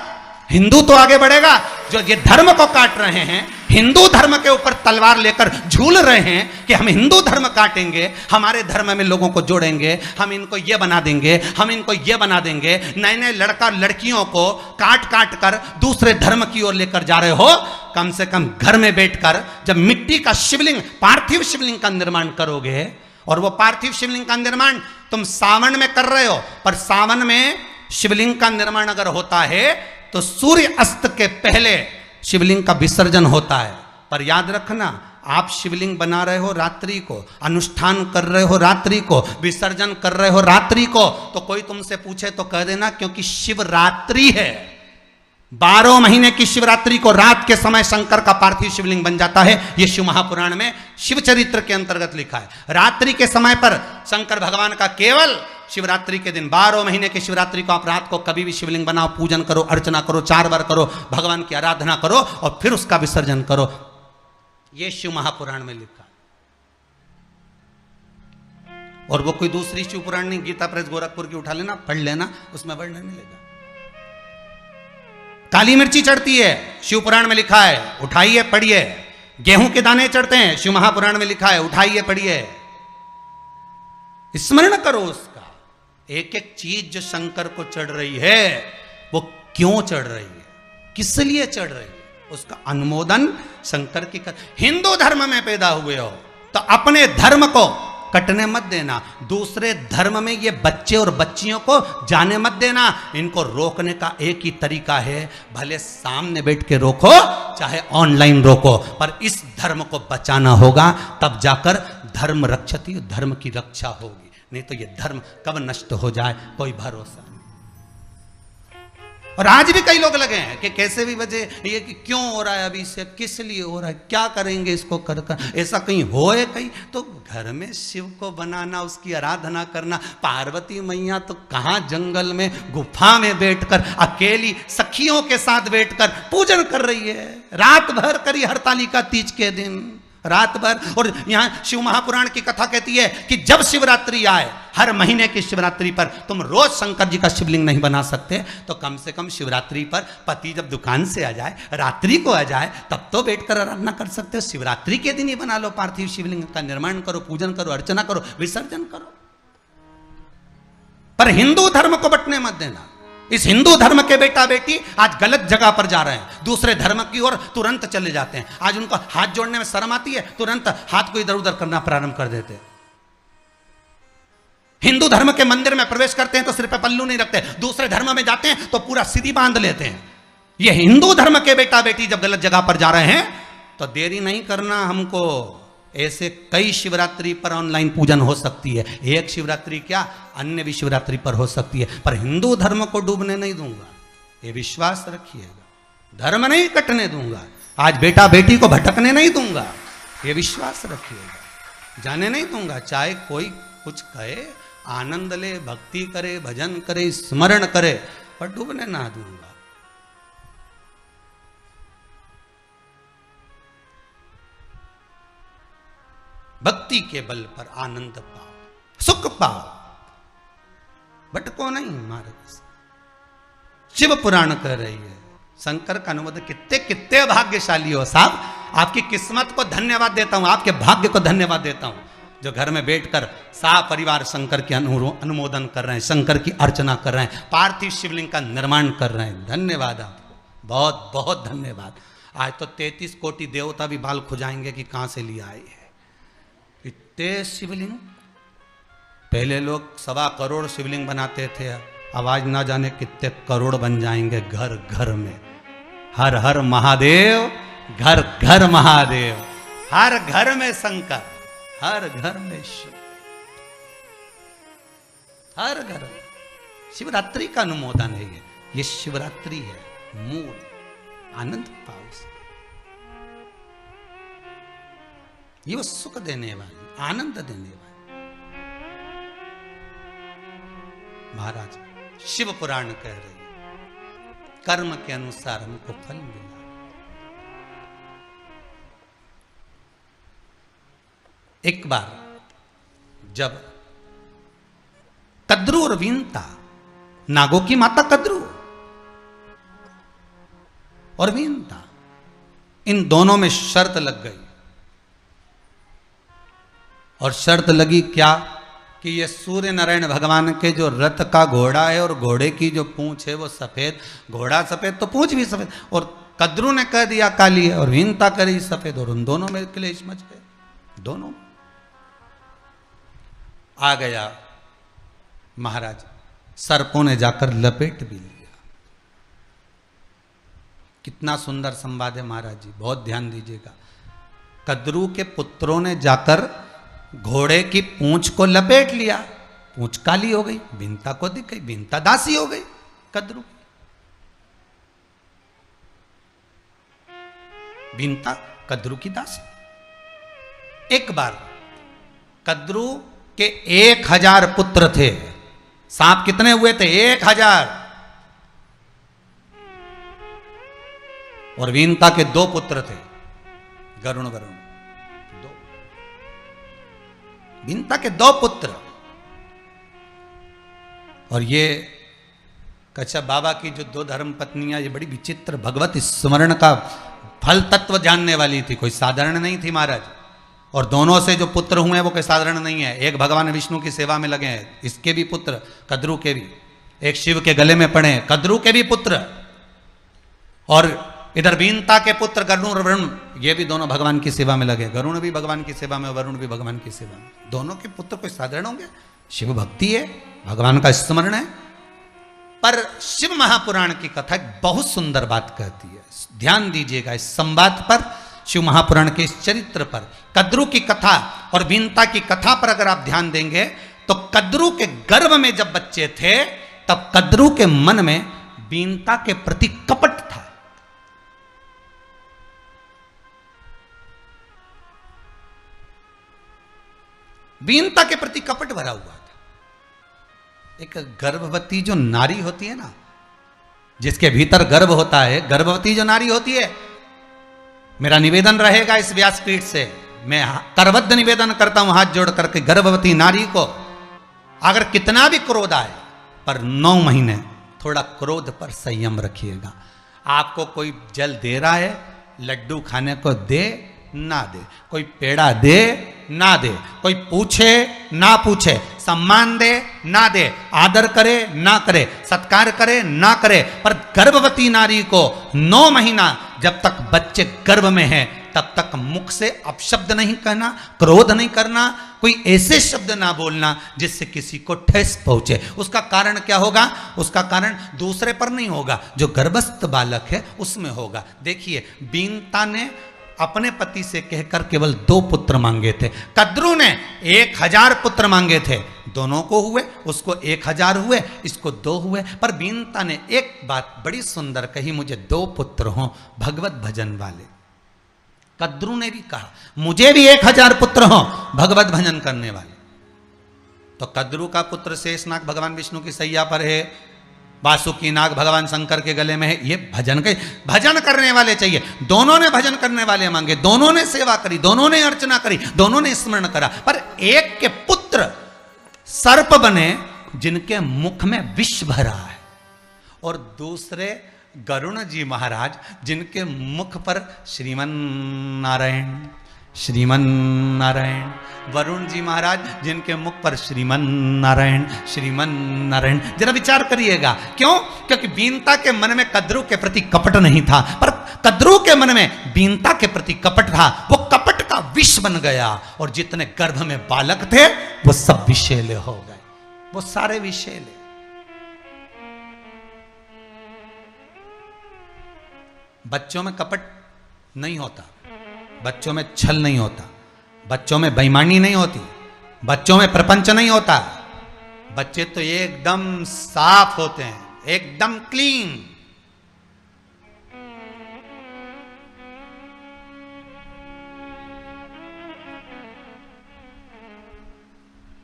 हिंदू तो आगे बढ़ेगा। जो ये धर्म को काट रहे हैं, हिंदू धर्म के ऊपर तलवार लेकर झूल रहे हैं कि हम हिंदू धर्म काटेंगे, हमारे धर्म में लोगों को जोड़ेंगे, हम इनको ये बना देंगे, हम इनको ये बना देंगे। नए नए लड़का लड़कियों को काट काट कर दूसरे धर्म की ओर लेकर जा रहे हो। कम से कम घर में बैठकर जब मिट्टी का शिवलिंग, पार्थिव शिवलिंग का निर्माण करोगे, और वो पार्थिव शिवलिंग का निर्माण तुम सावन में कर रहे हो, पर सावन में शिवलिंग का निर्माण अगर होता है तो सूर्य अस्त के पहले शिवलिंग का विसर्जन होता है। पर याद रखना, आप शिवलिंग बना रहे हो रात्रि को, अनुष्ठान कर रहे हो रात्रि को, विसर्जन कर रहे हो रात्रि को, तो कोई तुमसे पूछे तो कह देना क्योंकि शिवरात्रि है। 12 महीने की शिवरात्रि को रात के समय शंकर का पार्थिव शिवलिंग बन जाता है। यह शिव महापुराण में शिव चरित्र के अंतर्गत लिखा है। रात्रि के समय पर शंकर भगवान का केवल शिवरात्रि के दिन, 12 महीने की शिवरात्रि को आप रात को कभी भी शिवलिंग बनाओ, पूजन करो, अर्चना करो, 4 बार करो, भगवान की आराधना करो और फिर उसका विसर्जन करो। यह शिव महापुराण में लिखा। और वो कोई दूसरी शिव पुराण नहीं, गीता प्रेस गोरखपुर की उठा लेना, पढ़ लेना, उसमें वर्णन मिलेगा। काली मिर्ची चढ़ती है, शिव पुराण में लिखा है, उठाइए पढ़िए। गेहूं के दाने चढ़ते हैं, शिव महापुराण में लिखा है, उठाइए पढ़िए। स्मरण करो उसका। एक एक चीज जो शंकर को चढ़ रही है, वो क्यों चढ़ रही है, किस लिए चढ़ रही है, उसका अनुमोदन शंकर की कर। हिंदू धर्म में पैदा हुए हो तो अपने धर्म को कटने मत देना। दूसरे धर्म में ये बच्चे और बच्चियों को जाने मत देना। इनको रोकने का एक ही तरीका है, भले सामने बैठ के रोको, चाहे ऑनलाइन रोको, पर इस धर्म को बचाना होगा। तब जाकर धर्म रक्षति, धर्म की रक्षा होगी। नहीं तो ये धर्म कब नष्ट हो जाए कोई भरोसा नहीं। और आज भी कई लोग लगे हैं कि कैसे भी वजह ये कि क्यों हो रहा है, अभी से किस लिए हो रहा है, क्या करेंगे इसको कर कर, ऐसा कहीं होए कहीं। तो घर में शिव को बनाना, उसकी आराधना करना। पार्वती मैया तो कहाँ जंगल में गुफा में बैठकर अकेली सखियों के साथ बैठकर पूजन कर रही है, रात भर करी हरतालिका तीज के दिन, रात भर। और यहां शिव महापुराण की कथा कहती है कि जब शिवरात्रि आए, हर महीने की शिवरात्रि पर तुम रोज शंकर जी का शिवलिंग नहीं बना सकते, तो कम से कम शिवरात्रि पर पति जब दुकान से आ जाए, रात्रि को आ जाए, तब तो बैठकर आराधना कर सकते हो। शिवरात्रि के दिन ही बना लो पार्थिव शिवलिंग का, निर्माण करो, पूजन करो, अर्चना करो, विसर्जन करो। पर हिंदू धर्म को बंटने मत देना। इस हिंदू धर्म के बेटा बेटी आज गलत जगह पर जा रहे हैं, दूसरे धर्म की ओर तुरंत चले जाते हैं। आज उनको हाथ जोड़ने में शर्म आती है, तुरंत हाथ को इधर उधर करना प्रारंभ कर देते हैं। हिंदू धर्म के मंदिर में प्रवेश करते हैं तो सिर पे पल्लू नहीं रखते, दूसरे धर्म में जाते हैं तो पूरा सीधी बांध लेते हैं। ये हिंदू धर्म के बेटा बेटी जब गलत जगह पर जा रहे हैं तो देरी नहीं करना हमको। ऐसे कई शिवरात्रि पर ऑनलाइन पूजन हो सकती है, एक शिवरात्रि क्या अन्य भी शिवरात्रि पर हो सकती है, पर हिंदू धर्म को डूबने नहीं दूंगा, ये विश्वास रखिएगा। धर्म नहीं कटने दूंगा, आज बेटा बेटी को भटकने नहीं दूंगा, ये विश्वास रखिएगा। जाने नहीं दूंगा, चाहे कोई कुछ कहे, आनंद ले, भक्ति करे, भजन करे, स्मरण करे, पर डूबने ना दूंगा। भक्ति के बल पर आनंद पाओ, सुख पाओ, भटको नहीं मार्ग से। शिव पुराण कह रही है, शंकर का अनुमोदन। कितने कितने भाग्यशाली हो साहब, आपकी किस्मत को धन्यवाद देता हूं, आपके भाग्य को धन्यवाद देता हूं, जो घर में बैठकर सा परिवार शंकर के अनुमोदन कर रहे हैं, शंकर की अर्चना कर रहे हैं, पार्थिव शिवलिंग का निर्माण कर रहे हैं। धन्यवाद आपको, बहुत बहुत धन्यवाद। आज तो 33 कोटि देवता भी बाल खुजाएंगे कि कहां से लिया आए है इतने शिवलिंग। पहले लोग 1.25 करोड़ शिवलिंग बनाते थे, अब आज ना जाने कितने करोड़ बन जाएंगे घर घर में। हर हर महादेव, घर घर महादेव, हर घर में शंकर, हर घर में शिव, हर घर में। शिवरात्रि का अनुमोदन है ये शिवरात्रि है, मूल आनंद पाओ। ये वो सुख देने वाली, आनंद देने वाली। महाराज शिव पुराण कह रहे हैं, कर्म के अनुसार हमको फल मिला। एक बार जब कद्रू और वीनता, नागों की माता कद्रू और वीनता, इन दोनों में शर्त लग गई। और शर्त लगी क्या कि ये सूर्य नारायण भगवान के जो रथ का घोड़ा है और घोड़े की जो पूंछ है वो सफेद, घोड़ा सफेद तो पूंछ भी सफेद, और कद्रू ने कह दिया काली है और वीनता करी सफेद, और उन दोनों में क्लेश मच गए। दोनों आ गया महाराज, सर्पों ने जाकर लपेट भी लिया। कितना सुंदर संवाद है महाराज जी, बहुत ध्यान दीजिएगा। कद्रू के पुत्रों ने जाकर घोड़े की पूंछ को लपेट लिया, पूंछ काली हो गई, वीनता को दिख गई, वीनता दासी हो गई कद्रू। वीनता कद्रू की दासी। एक बार कद्रू के 1000 पुत्र थे। सांप कितने हुए थे? 1000। और वीनता के 2 पुत्र थे, गरुण वरुण। वीनता के 2 पुत्र। और ये कच्छा बाबा की जो 2 धर्म पत्नियां, ये बड़ी विचित्र भगवत स्मरण का फल तत्व जानने वाली थी, कोई साधारण नहीं थी महाराज। और दोनों से जो पुत्र हुए हैं वो कोई साधारण नहीं है। एक भगवान विष्णु की सेवा में लगे हैं, इसके भी पुत्र, कद्रू के भी। एक शिव के गले में पड़े, कद्रू के भी पुत्र। और इधर वीनता के पुत्र गरुण और वरुण, ये भी दोनों भगवान की सेवा में लगे। गरुण भी भगवान की सेवा में, वरुण भी भगवान की सेवा में। दोनों के पुत्र कोई साधारण होंगे? शिव भक्ति है, भगवान का स्मरण है। पर शिव महापुराण की कथा एक बहुत सुंदर बात कहती है, ध्यान दीजिएगा इस संवाद पर, शिव महापुराण के इस चरित्र पर। कद्रू की कथा और वीनता की कथा पर अगर आप ध्यान देंगे तो कद्रू के गर्भ में जब बच्चे थे तब कद्रू के मन में बीनता के प्रति कपट था। बीनता के प्रति कपट भरा हुआ था। एक गर्भवती जो नारी होती है ना, जिसके भीतर गर्भ होता है, गर्भवती जो नारी होती है, मेरा निवेदन रहेगा इस व्यासपीठ से, मैं करबद्ध निवेदन करता हूं हाथ जोड़ करके, गर्भवती नारी को अगर कितना भी क्रोध आए, पर 9 महीने थोड़ा क्रोध पर संयम रखिएगा। आपको कोई जल दे रहा है, लड्डू खाने को दे ना दे, कोई पेड़ा दे ना दे, कोई पूछे ना पूछे, सम्मान दे ना दे, आदर करे ना करे, सत्कार करे ना करे, पर गर्भवती नारी को 9 महीना जब तक बच्चे गर्भ में है तब तक मुख से अपशब्द नहीं कहना, क्रोध नहीं करना, कोई ऐसे शब्द ना बोलना जिससे किसी को ठेस पहुंचे। उसका कारण क्या होगा? उसका कारण दूसरे पर नहीं होगा, जो गर्भस्थ बालक है उसमें होगा। देखिए, बीनता ने अपने पति से कहकर केवल 2 पुत्र मांगे थे, कद्रू ने 1000 पुत्र मांगे थे। दोनों को हुए, उसको 1000 हुए, इसको 2 हुए। पर बीनता ने एक बात बड़ी सुंदर कही, मुझे 2 पुत्र हों भगवत भजन वाले। कद्रू ने भी कहा मुझे भी 1000 पुत्र हों भगवत भजन करने वाले। तो कद्रू का पुत्र शेषनाग भगवान विष्णु की सैया पर है, वासुकी नाग भगवान शंकर के गले में है। ये भजन करने वाले चाहिए। दोनों ने भजन करने वाले मांगे, दोनों ने सेवा करी, दोनों ने अर्चना करी, दोनों ने स्मरण करा। पर एक के पुत्र सर्प बने जिनके मुख में विष भरा है, और दूसरे गरुण जी महाराज जिनके मुख पर श्रीमन नारायण श्रीमन नारायण, वरुण जी महाराज जिनके मुख पर श्रीमन नारायण श्रीमन नारायण। जरा विचार करिएगा, क्यों? क्योंकि बीनता के मन में कद्रू के प्रति कपट नहीं था, पर कद्रू के मन में बीनता के प्रति कपट था। वो कपट का विष बन गया, और जितने गर्भ में बालक थे वो सब विषैले हो गए, वो सारे विषैले। बच्चों में कपट नहीं होता, बच्चों में छल नहीं होता, बच्चों में बेईमानी नहीं होती, बच्चों में प्रपंच नहीं होता। बच्चे तो एकदम साफ होते हैं, एकदम क्लीन।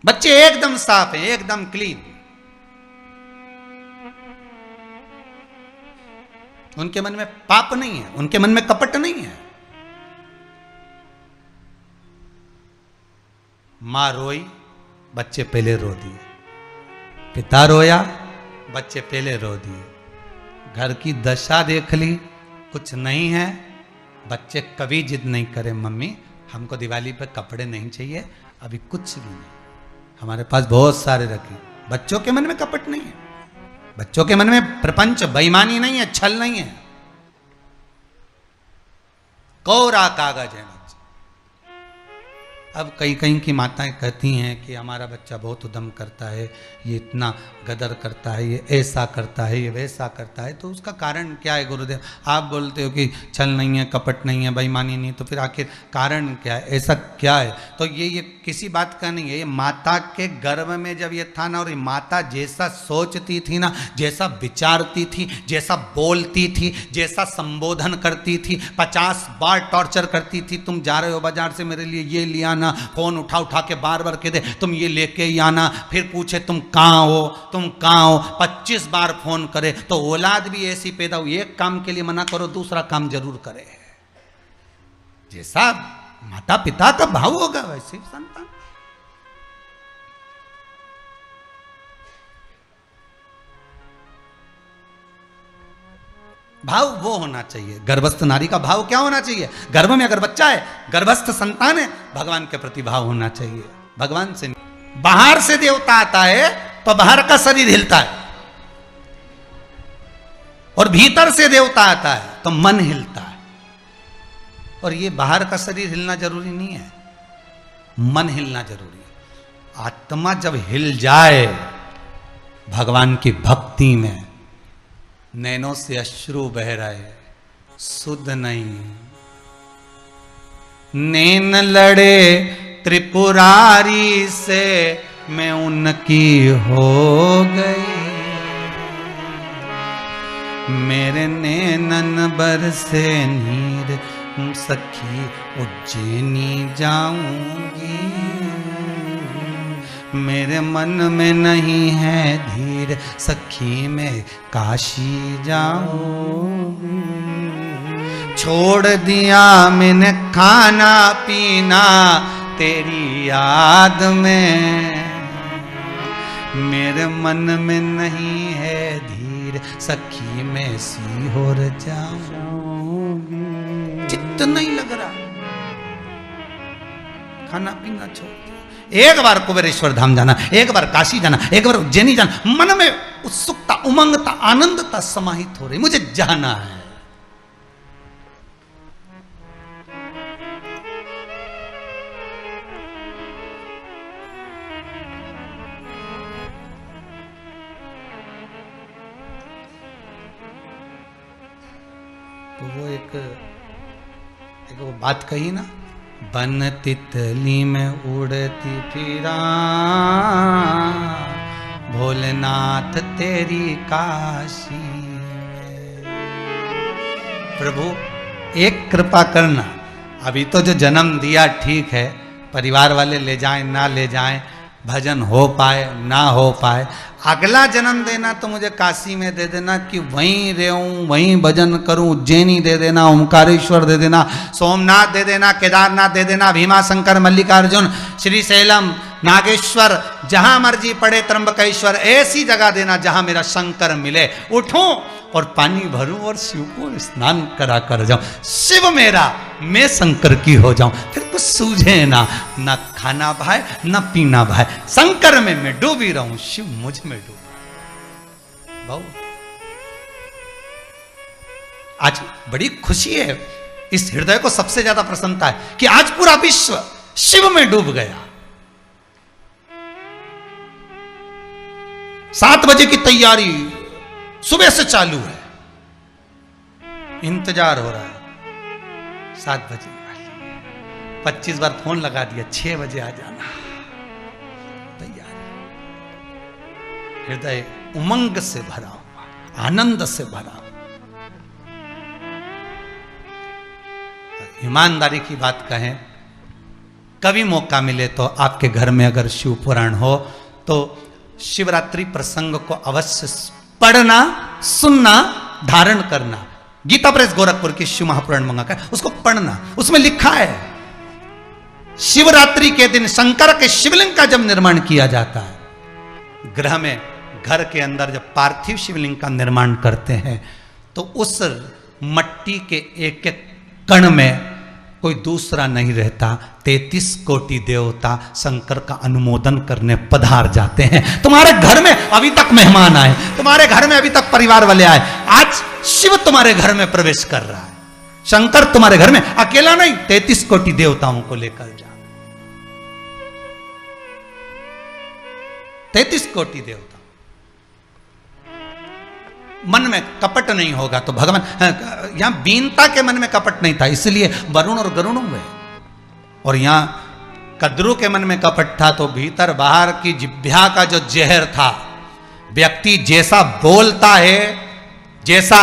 बच्चे एकदम साफ हैं, एकदम क्लीन। उनके मन में पाप नहीं है, उनके मन में कपट नहीं है। मां रोई, बच्चे पहले रो दिए, पिता रोया, बच्चे पहले रो दिए। घर की दशा देख ली, कुछ नहीं है, बच्चे कभी जिद नहीं करे, मम्मी हमको दिवाली पे कपड़े नहीं चाहिए, अभी कुछ भी नहीं, हमारे पास बहुत सारे रखे। बच्चों के मन में कपट नहीं है, बच्चों के मन में प्रपंच बेईमानी नहीं है, छल नहीं है, कोरा कागज है। अब कई कई की माताएं कहती हैं कि हमारा बच्चा बहुत उद्यम करता है, ये इतना गदर करता है, ये ऐसा करता है, ये वैसा करता है। तो उसका कारण क्या है गुरुदेव? आप बोलते हो कि छल नहीं है, कपट नहीं है, बेईमानी नहीं, तो फिर आखिर कारण क्या है, ऐसा क्या है? तो ये किसी बात का नहीं है, ये माता के गर्भ में जब ये था ना, और ये माता जैसा सोचती थी ना, जैसा विचारती थी, जैसा बोलती थी, जैसा संबोधन करती थी, 50 बार टॉर्चर करती थी। तुम जा रहे हो बाजार से, मेरे लिए ये लिया ना, फोन उठा उठा के बार बार कह दे तुम ये लेके ही आना, फिर पूछे तुम कहाँ हो, तुम कहाँ हो, 25 बार फोन करे। तो औलाद भी ऐसी पैदा हुई, एक काम के लिए मना करो, दूसरा काम जरूर करे। जैसा माता पिता का भाव होगा वैसे ही संतान। भाव वो होना चाहिए। गर्भस्थ नारी का भाव क्या होना चाहिए? गर्भ में अगर बच्चा है, गर्भस्थ संतान है, भगवान के प्रति भाव होना चाहिए। भगवान से बाहर से देवता आता है तो बाहर का शरीर हिलता है, और भीतर से देवता आता है तो मन हिलता है। और ये बाहर का शरीर हिलना जरूरी नहीं है, मन हिलना जरूरी है। आत्मा जब हिल जाए भगवान की भक्ति में, नैनों से अश्रु बह रहे, सुध नहीं, नैन लड़े त्रिपुरारी से, मैं उनकी हो गई। मेरे नैनन बरसे नीर, सखी उज्जैनी जाऊंगी। मेरे मन में नहीं है धीर, सखी मैं काशी जाऊंगी। छोड़ दिया मैंने खाना पीना तेरी याद में, मेरे मन में नहीं है धीर, सखी मैं सीहोर जाऊंगी। चित्त नहीं लग रहा, खाना पीना छोड़ दिया। एक बार कुबेरेश्वर धाम जाना, एक बार काशी जाना, एक बार उज्जैनी जाना, मन में उत्सुकता, उमंगता, आनंदता समाहित हो रही, मुझे जाना है। तो वो एक वो बात कही ना, बन तितली में उड़ती फिरा, भोलेनाथ तेरी काशी में। प्रभु एक कृपा करना, अभी तो जो जन्म दिया ठीक है, परिवार वाले ले जाएं ना ले जाएं, भजन हो पाए ना हो पाए, अगला जन्म देना तो मुझे काशी में दे देना कि वहीं रहूं, वहीं भजन करूं। उज्जैनी दे देना, ओमकारेश्वर दे देना, सोमनाथ दे देना, केदारनाथ दे देना, भीमा शंकर मल्लिकार्जुन, श्रीशैलम, नागेश्वर, जहां मर्जी पड़े, त्र्यंबकेश्वर, ऐसी जगह देना जहां मेरा शंकर मिले। उठूं और पानी भरूं और शिव को स्नान करा कर जाऊं। शिव मेरा, मैं शंकर की हो जाऊं। फिर कुछ सूझे ना, ना खाना भाई ना पीना भाई, शंकर में मैं डूबी रहूं, शिव मुझ में डूब। भाऊ आज बड़ी खुशी है, इस हृदय को सबसे ज्यादा प्रसन्नता है कि आज पूरा विश्व शिव में डूब गया। 7 बजे की तैयारी सुबह से चालू है, इंतजार हो रहा है 7 बजे। 25 बार फोन लगा दिया, 6 बजे आ जाना, तैयार। हृदय उमंग से भरा हुआ, आनंद से भरा हुआ। ईमानदारी की बात कहें, कभी मौका मिले तो आपके घर में अगर शिव पुराण हो तो शिवरात्रि प्रसंग को अवश्य पढ़ना, सुनना, धारण करना। गीता प्रेस गोरखपुर की शिव महापुराण मंगाकर उसको पढ़ना, उसमें लिखा है शिवरात्रि के दिन शंकर के शिवलिंग का जब निर्माण किया जाता है, गृह में, घर के अंदर जब पार्थिव शिवलिंग का निर्माण करते हैं तो उस मट्टी के एक एक कण में कोई दूसरा नहीं रहता। 33 कोटि देवता शंकर का अनुमोदन करने पधार जाते हैं। तुम्हारे घर में अभी तक मेहमान आए, तुम्हारे घर में अभी तक परिवार वाले आए, आज शिव तुम्हारे घर में प्रवेश कर रहा है। शंकर तुम्हारे घर में अकेला नहीं, 33 कोटि देवताओं को लेकर जा। 33 कोटि देवता, मन में कपट नहीं होगा तो भगवान, यहां बीनता के मन में कपट नहीं था, इसलिए वरुण और गरुण हुए। और यहां कद्रू के मन में कपट था तो भीतर बाहर की जिह्वा का जो जहर था, व्यक्ति जैसा बोलता है, जैसा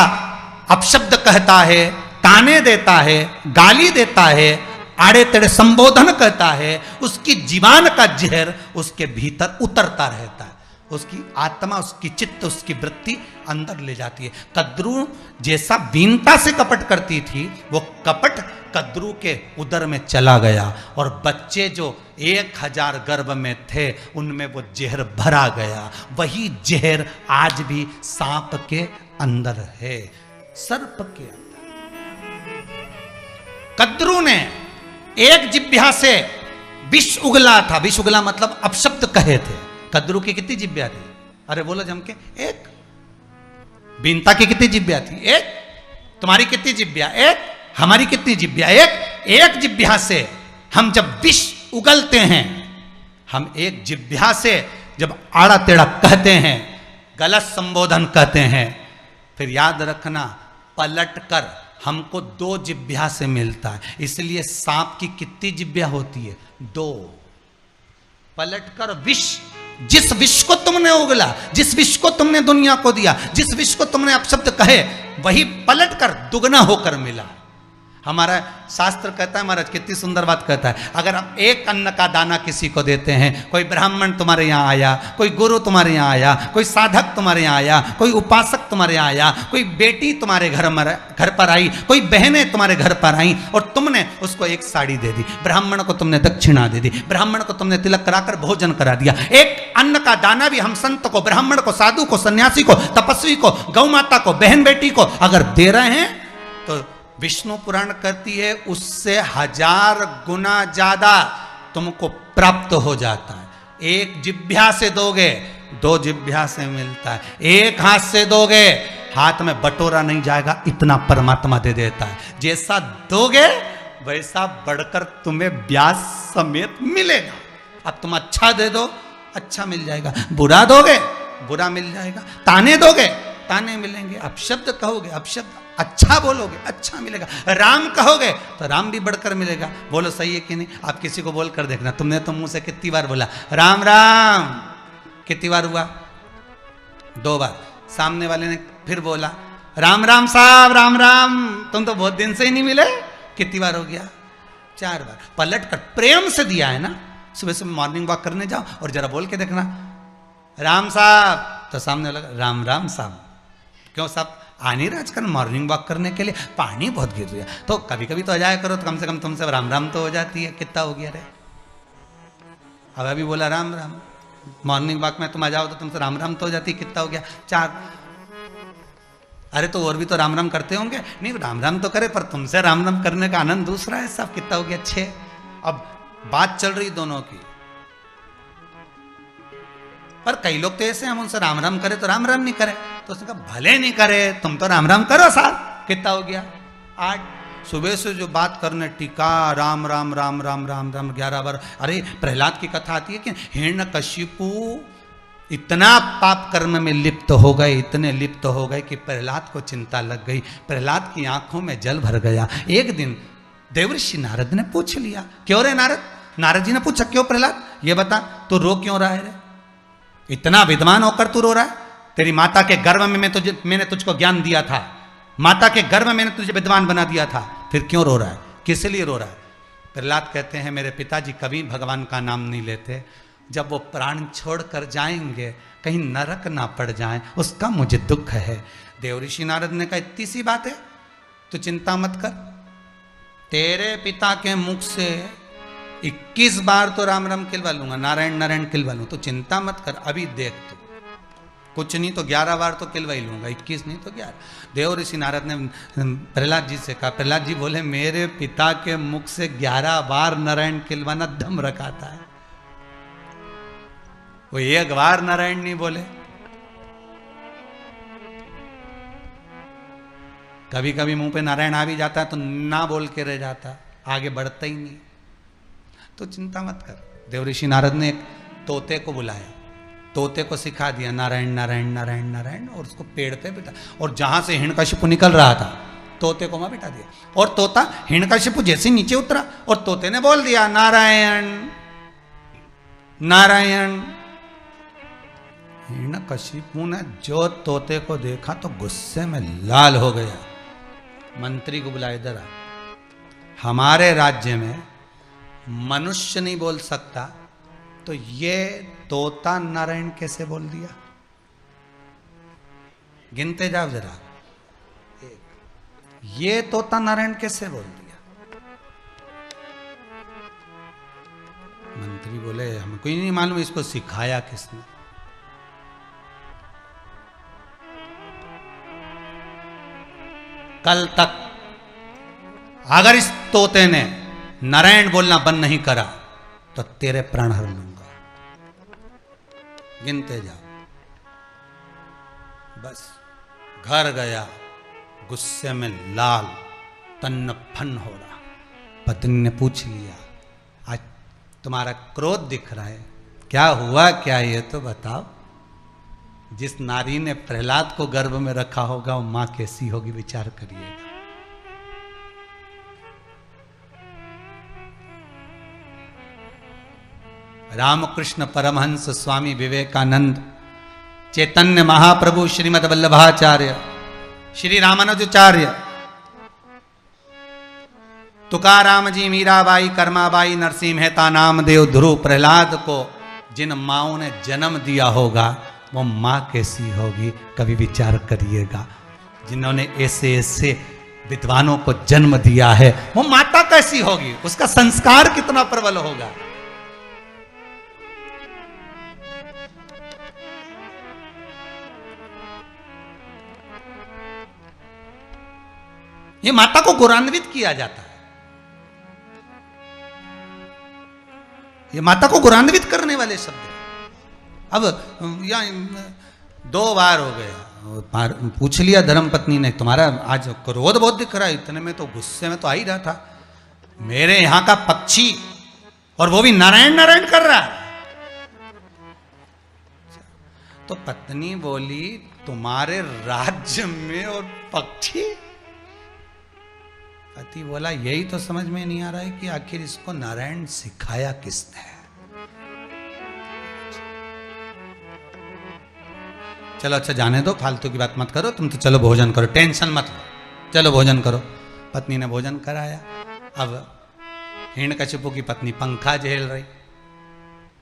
अपशब्द कहता है, ताने देता है, गाली देता है, आड़े तेड़े संबोधन कहता है, उसकी जीवान का जहर उसके भीतर उतरता रहता है। उसकी आत्मा, उसकी चित्त, उसकी वृत्ति अंदर ले जाती है। कद्रू जैसा बीनता से कपट करती थी, वो कपट कद्रू के उदर में चला गया और बच्चे जो 1000 गर्भ में थे उनमें वो जहर भरा गया। वही जहर आज भी सांप के अंदर है, सर्प के अंदर। कद्रू ने एक जिह्वा से विष उगला था, विष उगला मतलब अपशब्द कहे थे। कद्रू की कितनी जिह्वा थी? अरे बोलो जम के, एक। बीनता की कितनी जिह्वा थी? एक। तुम्हारी कितनी जिह्वा? एक। हमारी कितनी जिह्वा? एक। एक जिह्वा से हम जब विष उगलते हैं, हम एक जिह्वा से जब आड़ा टेढ़ा कहते हैं, गलत संबोधन कहते हैं, फिर याद रखना पलट कर हमको 2 जिह्वा से मिलता है। इसलिए सांप की कितनी जिह्वा होती है? 2। पलट कर विष जिस विष को तुमने उगला, जिस विष को तुमने दुनिया को दिया, जिस विष को तुमने अपशब्द कहे, वही पलट कर दुगना होकर मिला। हमारा शास्त्र कहता है, महाराज कितनी सुंदर बात कहता है, अगर आप एक अन्न का दाना किसी को देते हैं, कोई ब्राह्मण तुम्हारे यहाँ आया, कोई गुरु तुम्हारे यहाँ आया, कोई साधक तुम्हारे यहाँ आया, कोई उपासक तुम्हारे यहाँ आया, कोई बेटी तुम्हारे घर पर आई, कोई बहनें तुम्हारे घर पर आई और तुमने उसको एक साड़ी दे दी, ब्राह्मण को तुमने दक्षिणा दे दी, ब्राह्मण को तुमने तिलक कराकर भोजन करा दिया। एक अन्न का दाना भी हम संत को, ब्राह्मण को, साधु को, सन्यासी को, तपस्वी को, गौ माता को, बहन बेटी को अगर दे रहे हैं तो विष्णु पुराण कहती है उससे 1000 गुना ज्यादा तुमको प्राप्त हो जाता है। एक जिभ्या से दोगे, 2 जिभ्या से मिलता है, एक हाथ से दोगे, हाथ में बटोरा नहीं जाएगा, इतना परमात्मा दे देता है। जैसा दोगे वैसा बढ़कर तुम्हें ब्याज समेत मिलेगा। अब तुम अच्छा दे दो, अच्छा मिल जाएगा, बुरा दोगे, बुरा मिल जाएगा, ताने दोगे, ताने मिलेंगे, अपशब्द कहोगे, अपशब्द, अच्छा बोलोगे, अच्छा मिलेगा, राम कहोगे तो राम भी बढ़कर मिलेगा। बोलो सही है कि नहीं? आप किसी को बोल कर देखना, तुमने तो मुंह से कितनी बार बोला राम राम, कितनी बार हुआ? 2 बार। सामने वाले ने फिर बोला राम राम साहब, राम राम, तुम तो बहुत दिन से ही नहीं मिले, कितनी बार हो गया? 4 बार। पलट कर प्रेम से दिया है ना। सुबह सुबह मॉर्निंग वॉक करने जाओ और जरा बोल के देखना राम साहब, तो सामने वाला राम राम साहब। क्यों साहब? आनी राजकरण मॉर्निंग वॉक करने के लिए, पानी बहुत गिर रहा है, तो कभी कभी तो आ जाया करो, तो कम से कम तुमसे राम राम तो हो जाती है। कितना हो गया रे? अब अभी बोला राम राम, मॉर्निंग वॉक में तुम आ जाओ तो तुमसे राम राम तो हो जाती है। कितना हो गया? 4। अरे तो और भी तो राम राम करते होंगे। नहीं, राम राम तो करे, पर तुमसे राम राम करने का आनंद दूसरा है साहब। कितना हो गया? 6। अब बात चल रही दोनों की, पर कई लोग तो ऐसे, हम उनसे राम राम करे तो राम राम नहीं करे, तो उसने कहा भले नहीं करे, तुम तो राम राम करो साहब। कितना हो गया? 8। सुबह से जो बात करने टीका राम राम राम राम राम राम 11 बार। अरे प्रहलाद की कथा आती है कि हिरण्यकशिपु इतना पाप कर्म में लिप्त हो गए, इतने लिप्त हो गए कि प्रहलाद को चिंता लग गई, प्रहलाद की आंखों में जल भर गया। एक दिन देवर्षि नारद ने पूछ लिया, क्यों रे नारद? नारद जी ने पूछा, क्यों प्रहलाद, ये बता तू रो क्यों रहा है रे? इतना विद्वान होकर तू रो रहा है? तेरी माता के गर्भ में मैंने तुझको ज्ञान दिया था, माता के गर्भ में मैंने तुझे विद्वान बना दिया था, फिर क्यों रो रहा है? किस लिए रो रहा है? प्रहलाद कहते हैं मेरे पिताजी कभी भगवान का नाम नहीं लेते, जब वो प्राण छोड़ कर जाएंगे कहीं नरक ना पड़ जाए, उसका मुझे दुख है। देवऋषि नारद ने कहा इतनी सी बात है, तू चिंता मत कर, तेरे पिता के मुख से 21 बार तो राम राम किलवा लूंगा, नारायण नारायण किलवा लूंगा, तो चिंता मत कर, अभी देख तू, कुछ नहीं तो 11 बार तो किलवा ही लूंगा, 21 नहीं तो 11। देवऋषि नारद ने प्रहलाद जी से कहा, प्रहलाद जी बोले मेरे पिता के मुख से 11 बार नारायण किलवाना दम रखाता है, वो 1 बार नारायण नहीं बोले। कभी कभी मुंह पे नारायण आ भी जाता है तो ना बोल के रह जाता, आगे बढ़ता ही नहीं। तो चिंता मत कर। देवऋषि नारद ने एक तोते को बुलाया, तोते को सिखा दिया नारायण नारायण नारायण नारायण, और उसको पेड़ पे बिठा, और जहां से हिरण्यकशिपु निकल रहा था तोते को वहां बिठा दिया, और तोता हिरण्यकशिपु जैसे नीचे उतरा और तोते ने बोल दिया नारायण नारायण। हिरण्यकशिपु ने जो तोते को देखा तो गुस्से में लाल हो गया, मंत्री को बुलाया, इधर आ, हमारे राज्य में मनुष्य नहीं बोल सकता तो ये तोता नारायण कैसे बोल दिया? गिनते जाओ जरा, ये तोता नारायण कैसे बोल दिया? मंत्री बोले हमको ही नहीं मालूम, इसको सिखाया किसने? कल तक अगर इस तोते ने नारायण बोलना बंद नहीं करा तो तेरे प्राण हर लूंगा। गिनते जाओ। बस घर गया, गुस्से में लाल, तन्न फन हो रहा। पत्नी ने पूछ लिया, आज तुम्हारा क्रोध दिख रहा है, क्या हुआ क्या? ये तो बताओ। जिस नारी ने प्रहलाद को गर्भ में रखा होगा वो मां कैसी होगी, विचार करिएगा। रामकृष्ण परमहंस स्वामी विवेकानंद, चैतन्य महाप्रभु श्रीमद वल्लभाचार्य, श्री रामानुजाचार्य, तुकाराम जी, मीराबाई, कर्माबाई, नरसिंह मेहता, नामदेव, ध्रुव, प्रहलाद को जिन माओं ने जन्म दिया होगा वो माँ कैसी होगी, कभी विचार करिएगा। जिन्होंने ऐसे ऐसे विद्वानों को जन्म दिया है वो माता कैसी होगी, उसका संस्कार कितना प्रबल होगा। ये माता को गौरवान्वित किया जाता है, ये माता को गौरवान्वित करने वाले शब्द हैं। अब यहाँ 2 बार हो गया, पूछ लिया धर्मपत्नी ने, तुम्हारा आज क्रोध बहुत दिख रहा है, इतने में तो गुस्से में तो आ ही रहा था, मेरे यहां का पक्षी और वो भी नारायण नारायण कर रहा है। तो पत्नी बोली तुम्हारे राज्य में और पक्षी? पति बोला यही तो समझ में नहीं आ रहा है कि आखिर इसको नारायण सिखाया किसने। चलो अच्छा जाने दो, फालतू की बात मत करो, तुम तो चलो भोजन करो, टेंशन मत लो, चलो भोजन करो। पत्नी ने भोजन कराया। अब हिरण्यकशिपु की पत्नी पंखा झेल रही।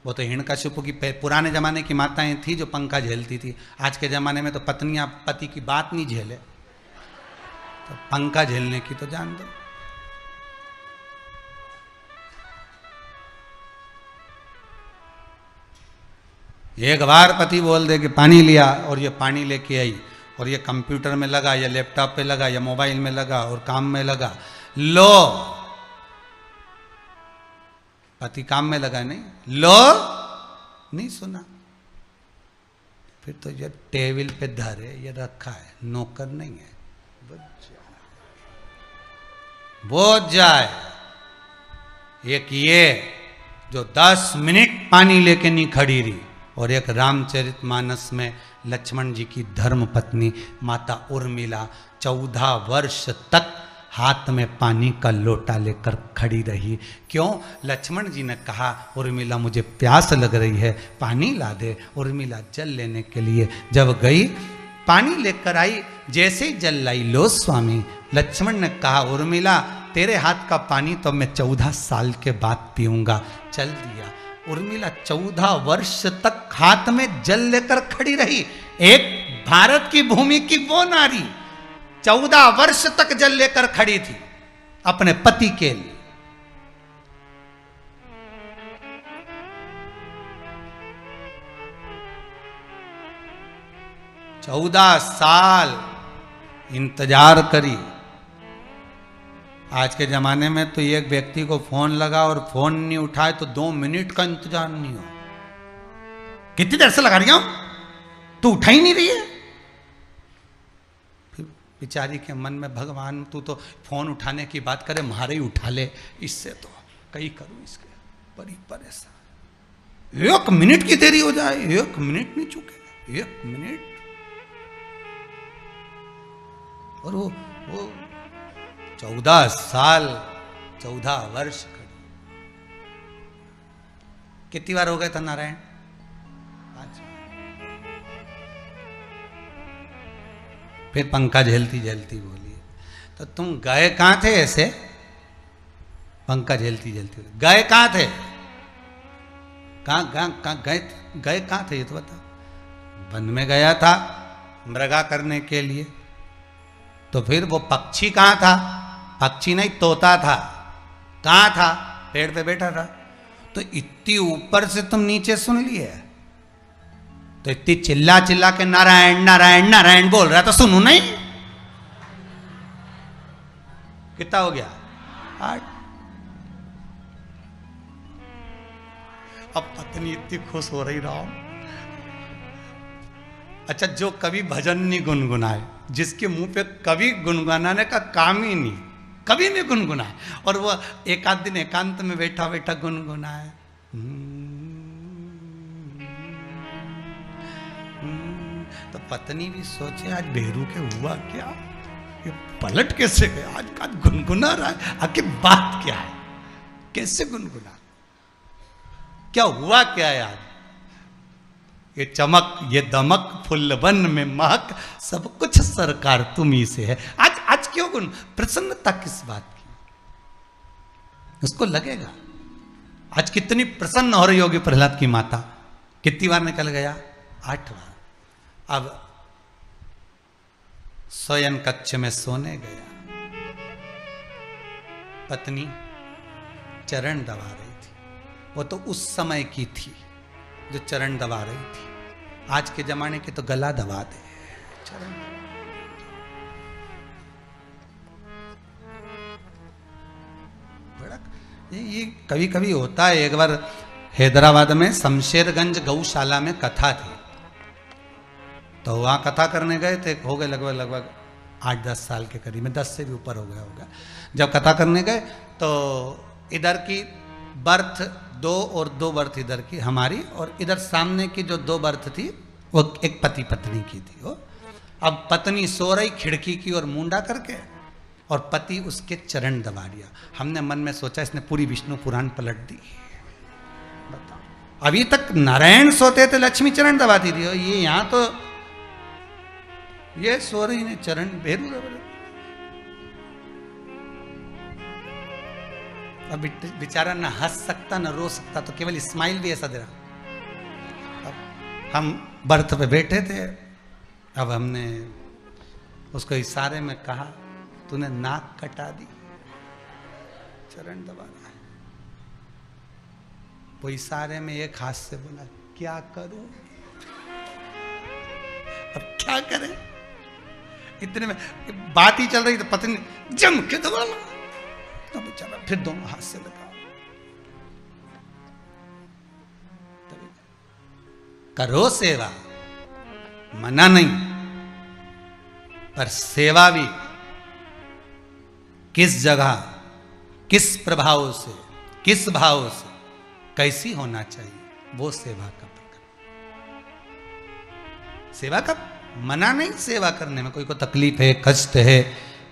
वो तो हिरण्यकशिपु की पुराने जमाने की माताएं थी जो पंखा झेलती थी, आज के जमाने में तो पत्नियां पति की बात नहीं झेले, तो पंखा झेलने की तो जान दो। एक बार पति बोल दे कि पानी लिया, और ये पानी लेके आई, और ये कंप्यूटर में लगा या लैपटॉप पे लगा या मोबाइल में लगा और काम में लगा, लो पति काम में लगा नहीं, लो नहीं सुना। फिर तो ये टेबल पे धरे, ये रखा है, नौकर नहीं है, बोझ जाए। एक ये जो 10 मिनट पानी लेके नहीं खड़ी रही, और एक रामचरितमानस में लक्ष्मण जी की धर्म पत्नी माता उर्मिला 14 वर्ष तक हाथ में पानी का लोटा लेकर खड़ी रही। क्यों? लक्ष्मण जी ने कहा उर्मिला मुझे प्यास लग रही है, पानी ला दे। उर्मिला जल लेने के लिए जब गई, पानी लेकर आई, जैसे ही जल लाई, लो स्वामी। लक्ष्मण ने कहा उर्मिला तेरे हाथ का पानी तो मैं 14 साल के बाद पीऊंगा। चल दिया। उर्मिला 14 वर्ष तक हाथ में जल लेकर खड़ी रही। एक भारत की भूमि की वो नारी 14 वर्ष तक जल लेकर खड़ी थी अपने पति के लिए। चौदह साल इंतजार करी। आज के जमाने में तो एक व्यक्ति को फोन लगा और फोन नहीं उठाए तो 2 मिनट का इंतजार नहीं हो। कितनी देर से लगा रही हूं, तू उठा ही नहीं रही है। फिर बेचारी के मन में भगवान तू तो फोन उठाने की बात करे, मारे ही उठा ले, इससे तो कहीं करूं इसके, बड़ी परेशान। 1 मिनट की देरी हो जाए, 1 मिनट नहीं चुके, 1 मिनट। और वो 14 साल 14 वर्ष खड़ी। कितनी बार हो गए था नारायण? 5 फिर पंखा झेलती झेलती बोली तो तुम गए कहां थे ऐसे? पंखा झेलती झेलती गए कहां थे? कहां गए कहां थे ये तो बता। वन में गया था मृगा करने के लिए। तो फिर वो पक्षी कहां था? पक्षी नहीं, तोता था। कहां था? पेड़ पे बैठा था। तो इतनी ऊपर से तुम नीचे सुन लिए, तो इतनी चिल्ला चिल्ला के नारायण नारायण नारायण बोल रहा, तो सुनू नहीं? कितना हो गया? 8। अब पत्नी इतनी खुश हो रही राम। अच्छा, जो कभी भजन नहीं गुनगुनाए, जिसके मुंह पे कभी गुनगुनाने का काम ही नहीं, कभी नहीं गुनगुनाए, और वो एक आध दिन एकांत में बैठा बैठा गुनगुनाए, तो पत्नी भी सोचे आज बेरू के हुआ क्या, ये पलट कैसे गया, आज गुनगुना रहा है, आखिर बात क्या है, कैसे गुनगुना। क्या हुआ क्या यार, ये चमक ये दमक फुल्लवन में महक सब कुछ सरकार तुम ही से है। आज आज क्यों गुण प्रसन्नता किस बात की, उसको लगेगा आज कितनी प्रसन्न हो रही होगी प्रहलाद की माता। कितनी बार निकल गया, 8 बार। अब शयन कक्ष में सोने गया, पत्नी चरण दबा रही थी। वो तो उस समय की थी जो चरण दबा रही थी, आज के जमाने के तो गला दबा दे चरण। ये कभी कभी होता है। एक बार हैदराबाद में शमशेरगंज गौशाला में कथा थी, तो वहां कथा करने गए थे, हो गए लगभग 8-10 साल के करीब में, 10 से भी ऊपर हो गया होगा। जब कथा करने गए तो इधर की बर्थ 2 और 2 बर्थ इधर की हमारी, और इधर सामने की जो 2 बर्थ थी वो एक पति पत्नी की थी। वो अब पत्नी सो रही खिड़की की ओर मुंडा करके, और पति उसके चरण दबा दिया। हमने मन में सोचा इसने पूरी विष्णु पुराण पलट दी। बताओ, अभी तक नारायण सोते थे लक्ष्मी चरण दबाती थी, ये यहां तो ये सो रही ने चरण भेरू दबा। अब बेचारा ना हंस सकता ना रो सकता, तो केवल स्माइल भी ऐसा दे रहा। अब हम बर्थ पे बैठे थे, अब हमने उसको इशारे में कहा तूने नाक कटा दी, चरण दबा रहा है। वो इशारे में एक हाथ से बोला क्या करूं, अब क्या करें। इतने में बात ही चल रही तो पत्नी जम के दबा, तो बेचारा फिर दोनों हाथ से लगा। करो सेवा, मना नहीं, पर सेवा भी किस जगह, किस प्रभाव से, किस भाव से, कैसी होना चाहिए, वो सेवा का प्रकार। सेवा का मना नहीं, सेवा करने में कोई को तकलीफ है, कष्ट है,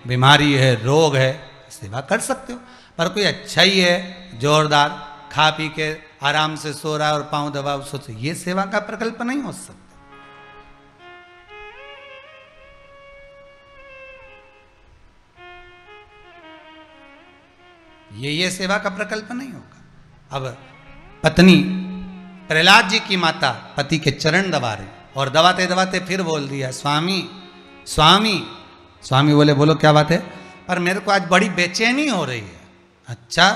बीमारी है, रोग है, सेवा कर सकते हो। पर कोई अच्छा ही है, जोरदार खा पी के आराम से सो रहा है और पांव दबा सोच, ये सेवा का प्रकल्प नहीं हो सकता। ये सेवा का प्रकल्प नहीं होगा। अब पत्नी प्रहलाद जी की माता पति के चरण दबा रही, और दबाते दबाते फिर बोल दिया स्वामी स्वामी। स्वामी बोले बोलो क्या बात है, पर मेरे को आज बड़ी बेचैनी हो रही है। अच्छा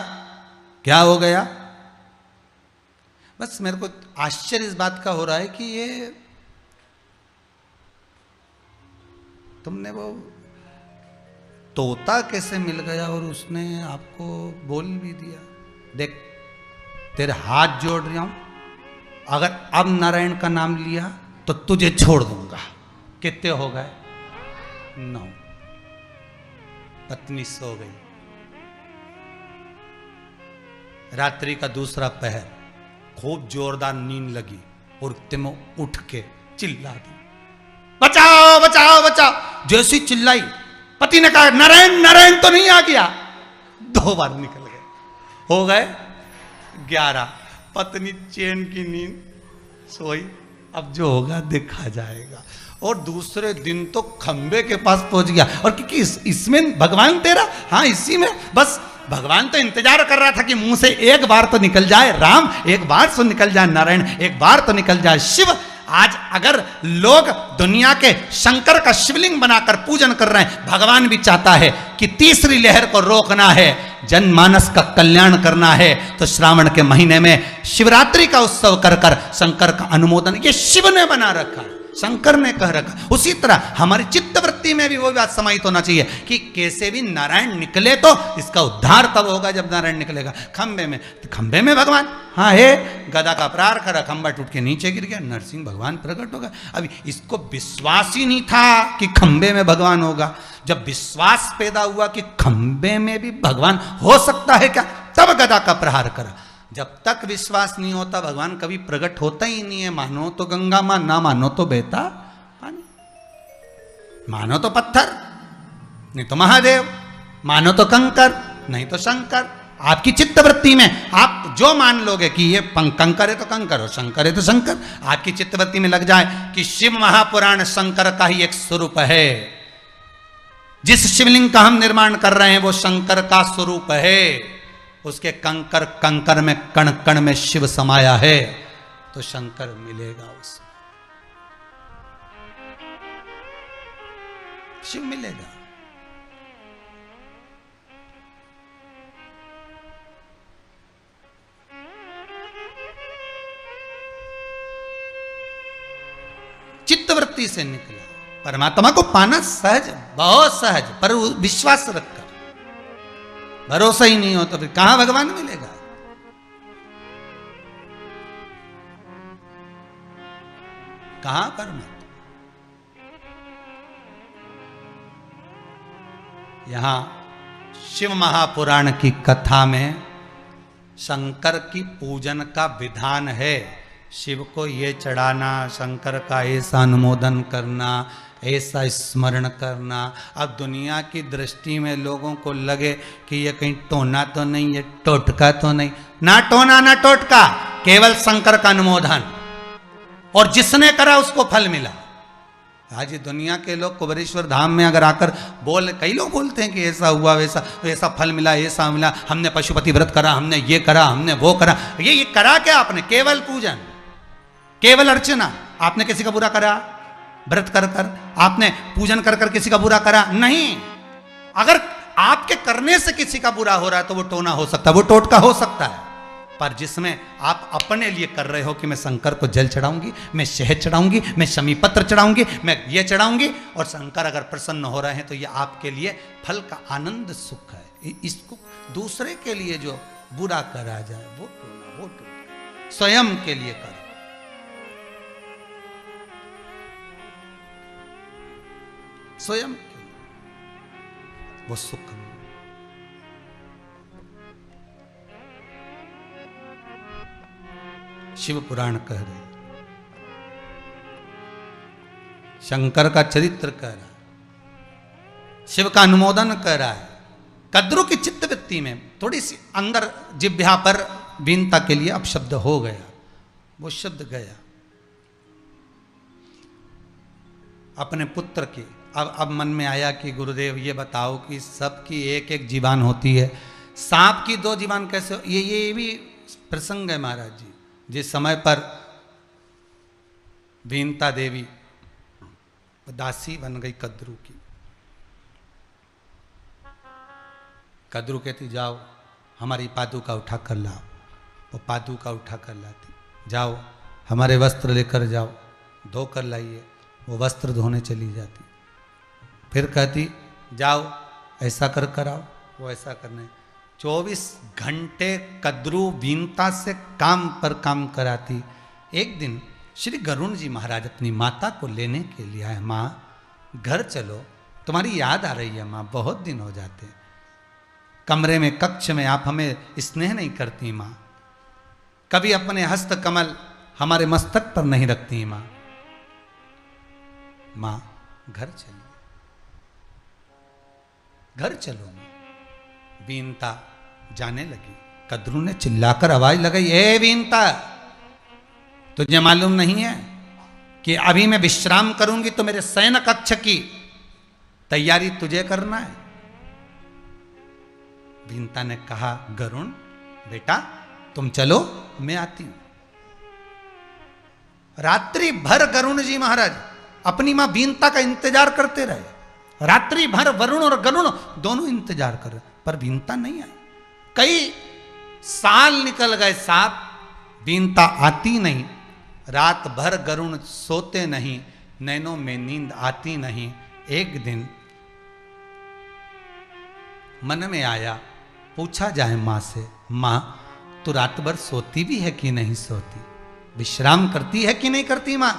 क्या हो गया, बस मेरे को आश्चर्य इस बात का हो रहा है कि ये तुमने वो तोता कैसे मिल गया और उसने आपको बोल भी दिया। देख तेरे हाथ जोड़ रहा हूं, अगर अब नारायण का नाम लिया तो तुझे छोड़ दूंगा। कितने हो गए, 9। पत्नी सो गई। रात्रि का दूसरा पहर, खूब जोरदार नींद लगी और तिमो उठ के चिल्ला दी बचाओ बचाओ बचाओ। जैसी चिल्लाई पति ने कहा नारायण नारायण तो नहीं आ गया। 2 बार निकल गए, हो गए 11। पत्नी चैन की नींद सोई, अब जो होगा देखा जाएगा। और दूसरे दिन तो खंबे के पास पहुंच गया। और क्योंकि इसमें भगवान तेरा, हाँ इसी में बस भगवान तो इंतजार कर रहा था कि मुंह से एक बार तो निकल जाए राम, एक बार तो निकल जाए नारायण, एक बार तो निकल जाए शिव। आज अगर लोग दुनिया के शंकर का शिवलिंग बनाकर पूजन कर रहे हैं, भगवान भी चाहता है कि तीसरी लहर को रोकना है, जनमानस का कल्याण करना है, तो श्रावण के महीने में शिवरात्रि का उत्सव कर कर शंकर का अनुमोदन ये शिव ने बना रखा, शंकर ने कह रखा। उसी तरह हमारी चित्तवृत्ति में भी वो बात समाहित होना चाहिए कि कैसे भी नारायण निकले तो इसका उद्धार तब होगा जब नारायण निकलेगा। खंबे में भगवान, हाँ है, गदा का प्रहार करा, खंबा टूट के नीचे गिर गया, नरसिंह भगवान प्रकट होगा। अभी इसको विश्वास ही नहीं था कि खंबे में भगवान होगा। जब विश्वास पैदा हुआ कि खंबे में भी भगवान हो सकता है क्या, तब गदा का प्रहार करा। जब तक विश्वास नहीं होता भगवान कभी प्रकट होता ही नहीं है। मानो तो गंगा मां, ना मानो तो बहता पानी, मानो तो पत्थर नहीं तो महादेव, मानो तो कंकर नहीं तो शंकर, आपकी चित्तवृत्ति में आप जो मान लोगे कि ये कंकर है तो कंकर और शंकर है तो शंकर, आपकी चित्तवृत्ति में लग जाए कि शिव महापुराण शंकर का ही एक स्वरूप है, जिस शिवलिंग का हम निर्माण कर रहे हैं वो शंकर का स्वरूप है, उसके कंकर कंकर में कण कण में शिव समाया है, तो शंकर मिलेगा उसमें, शिव मिलेगा। चित्तवृत्ति से निकला, परमात्मा को पाना सहज, बहुत सहज, पर विश्वास रखकर, भरोसा ही नहीं हो तो फिर कहां भगवान मिलेगा। कहां परमात्मा। यहां शिव महापुराण की कथा में शंकर की पूजन का विधान है, शिव को ये चढ़ाना, शंकर का ऐसा अनुमोदन करना, ऐसा स्मरण करना। अब दुनिया की दृष्टि में लोगों को लगे कि ये कहीं टोना तो नहीं, ये टोटका तो नहीं, ना टोना ना टोटका, केवल शंकर का अनुमोदन, और जिसने करा उसको फल मिला। आज दुनिया के लोग कुबेरेश्वर धाम में अगर आकर कई लोग बोलते हैं कि ऐसा हुआ, वैसा ऐसा फल मिला, ऐसा मिला, हमने पशुपति व्रत करा, हमने ये करा, हमने वो करा। ये करा क्या आपने? केवल पूजन, केवल अर्चना। आपने किसी का बुरा करा? व्रत कर कर आपने पूजन कर कर किसी का बुरा करा? नहीं। अगर आपके करने से किसी का बुरा हो रहा है तो वो टोना हो सकता है, वो टोटका हो सकता है, पर जिसमें आप अपने लिए कर रहे हो कि मैं शंकर को जल चढ़ाऊंगी, मैं शहद चढ़ाऊंगी, मैं शमी पत्र चढ़ाऊंगी, मैं ये चढ़ाऊंगी, और शंकर अगर प्रसन्न हो रहे हैं तो ये आपके लिए फल का आनंद सुख है। इसको दूसरे के लिए जो बुरा करा जाए वो टोना, वो टोना, स्वयं के लिए करो, स्वयं के लिए वो सुख। शिव पुराण कह रहे, शंकर का चरित्र कह रहा है, शिव का अनुमोदन कर रहा है। कद्रू की चित्तवृत्ति में थोड़ी सी अंदर जिह्वा पर वीनता के लिए अपशब्द हो गया, वो शब्द गया अपने पुत्र की। अब मन में आया कि गुरुदेव ये बताओ कि सबकी एक एक जीवान होती है, सांप की दो जीवान कैसे? ये भी प्रसंग है महाराज जी। जिस समय पर वीनता देवी दासी बन गई कद्रू की, कद्रू कहती जाओ हमारी पादुका उठा कर लाओ, वो पादुका उठा कर लाती, जाओ हमारे वस्त्र लेकर जाओ, धो कर लाइए, वो वस्त्र धोने चली जाती, फिर कहती जाओ ऐसा कर कर आओ, वो ऐसा करने। 24 घंटे कद्रू वीनता से काम पर काम कराती। एक दिन श्री गरुण जी महाराज अपनी माता को लेने के लिए आए, माँ घर चलो, तुम्हारी याद आ रही है माँ, बहुत दिन हो जाते, कमरे में कक्ष में आप हमें स्नेह नहीं करती माँ, कभी अपने हस्त कमल हमारे मस्तक पर नहीं रखती माँ, माँ घर चलो, घर चलो। वीनता जाने लगी। कद्रू ने चिल्लाकर आवाज लगाई, ए वीनता, तुझे मालूम नहीं है कि अभी मैं विश्राम करूंगी तो मेरे शयन कक्ष की तैयारी तुझे करना है। वीनता ने कहा, गरुण बेटा तुम चलो, मैं आती हूं। रात्रि भर गरुण जी महाराज अपनी मां वीनता का इंतजार करते रहे। रात्रि भर वरुण और गरुण दोनों इंतजार कर रहे, पर वीनता नहीं आई। कई साल निकल गए साहब, वीनता आती नहीं। रात भर गरुण सोते नहीं, नैनों में नींद आती नहीं। एक दिन मन में आया, पूछा जाए मां से, मां तू रात भर सोती भी है कि नहीं सोती, विश्राम करती है कि नहीं करती मां,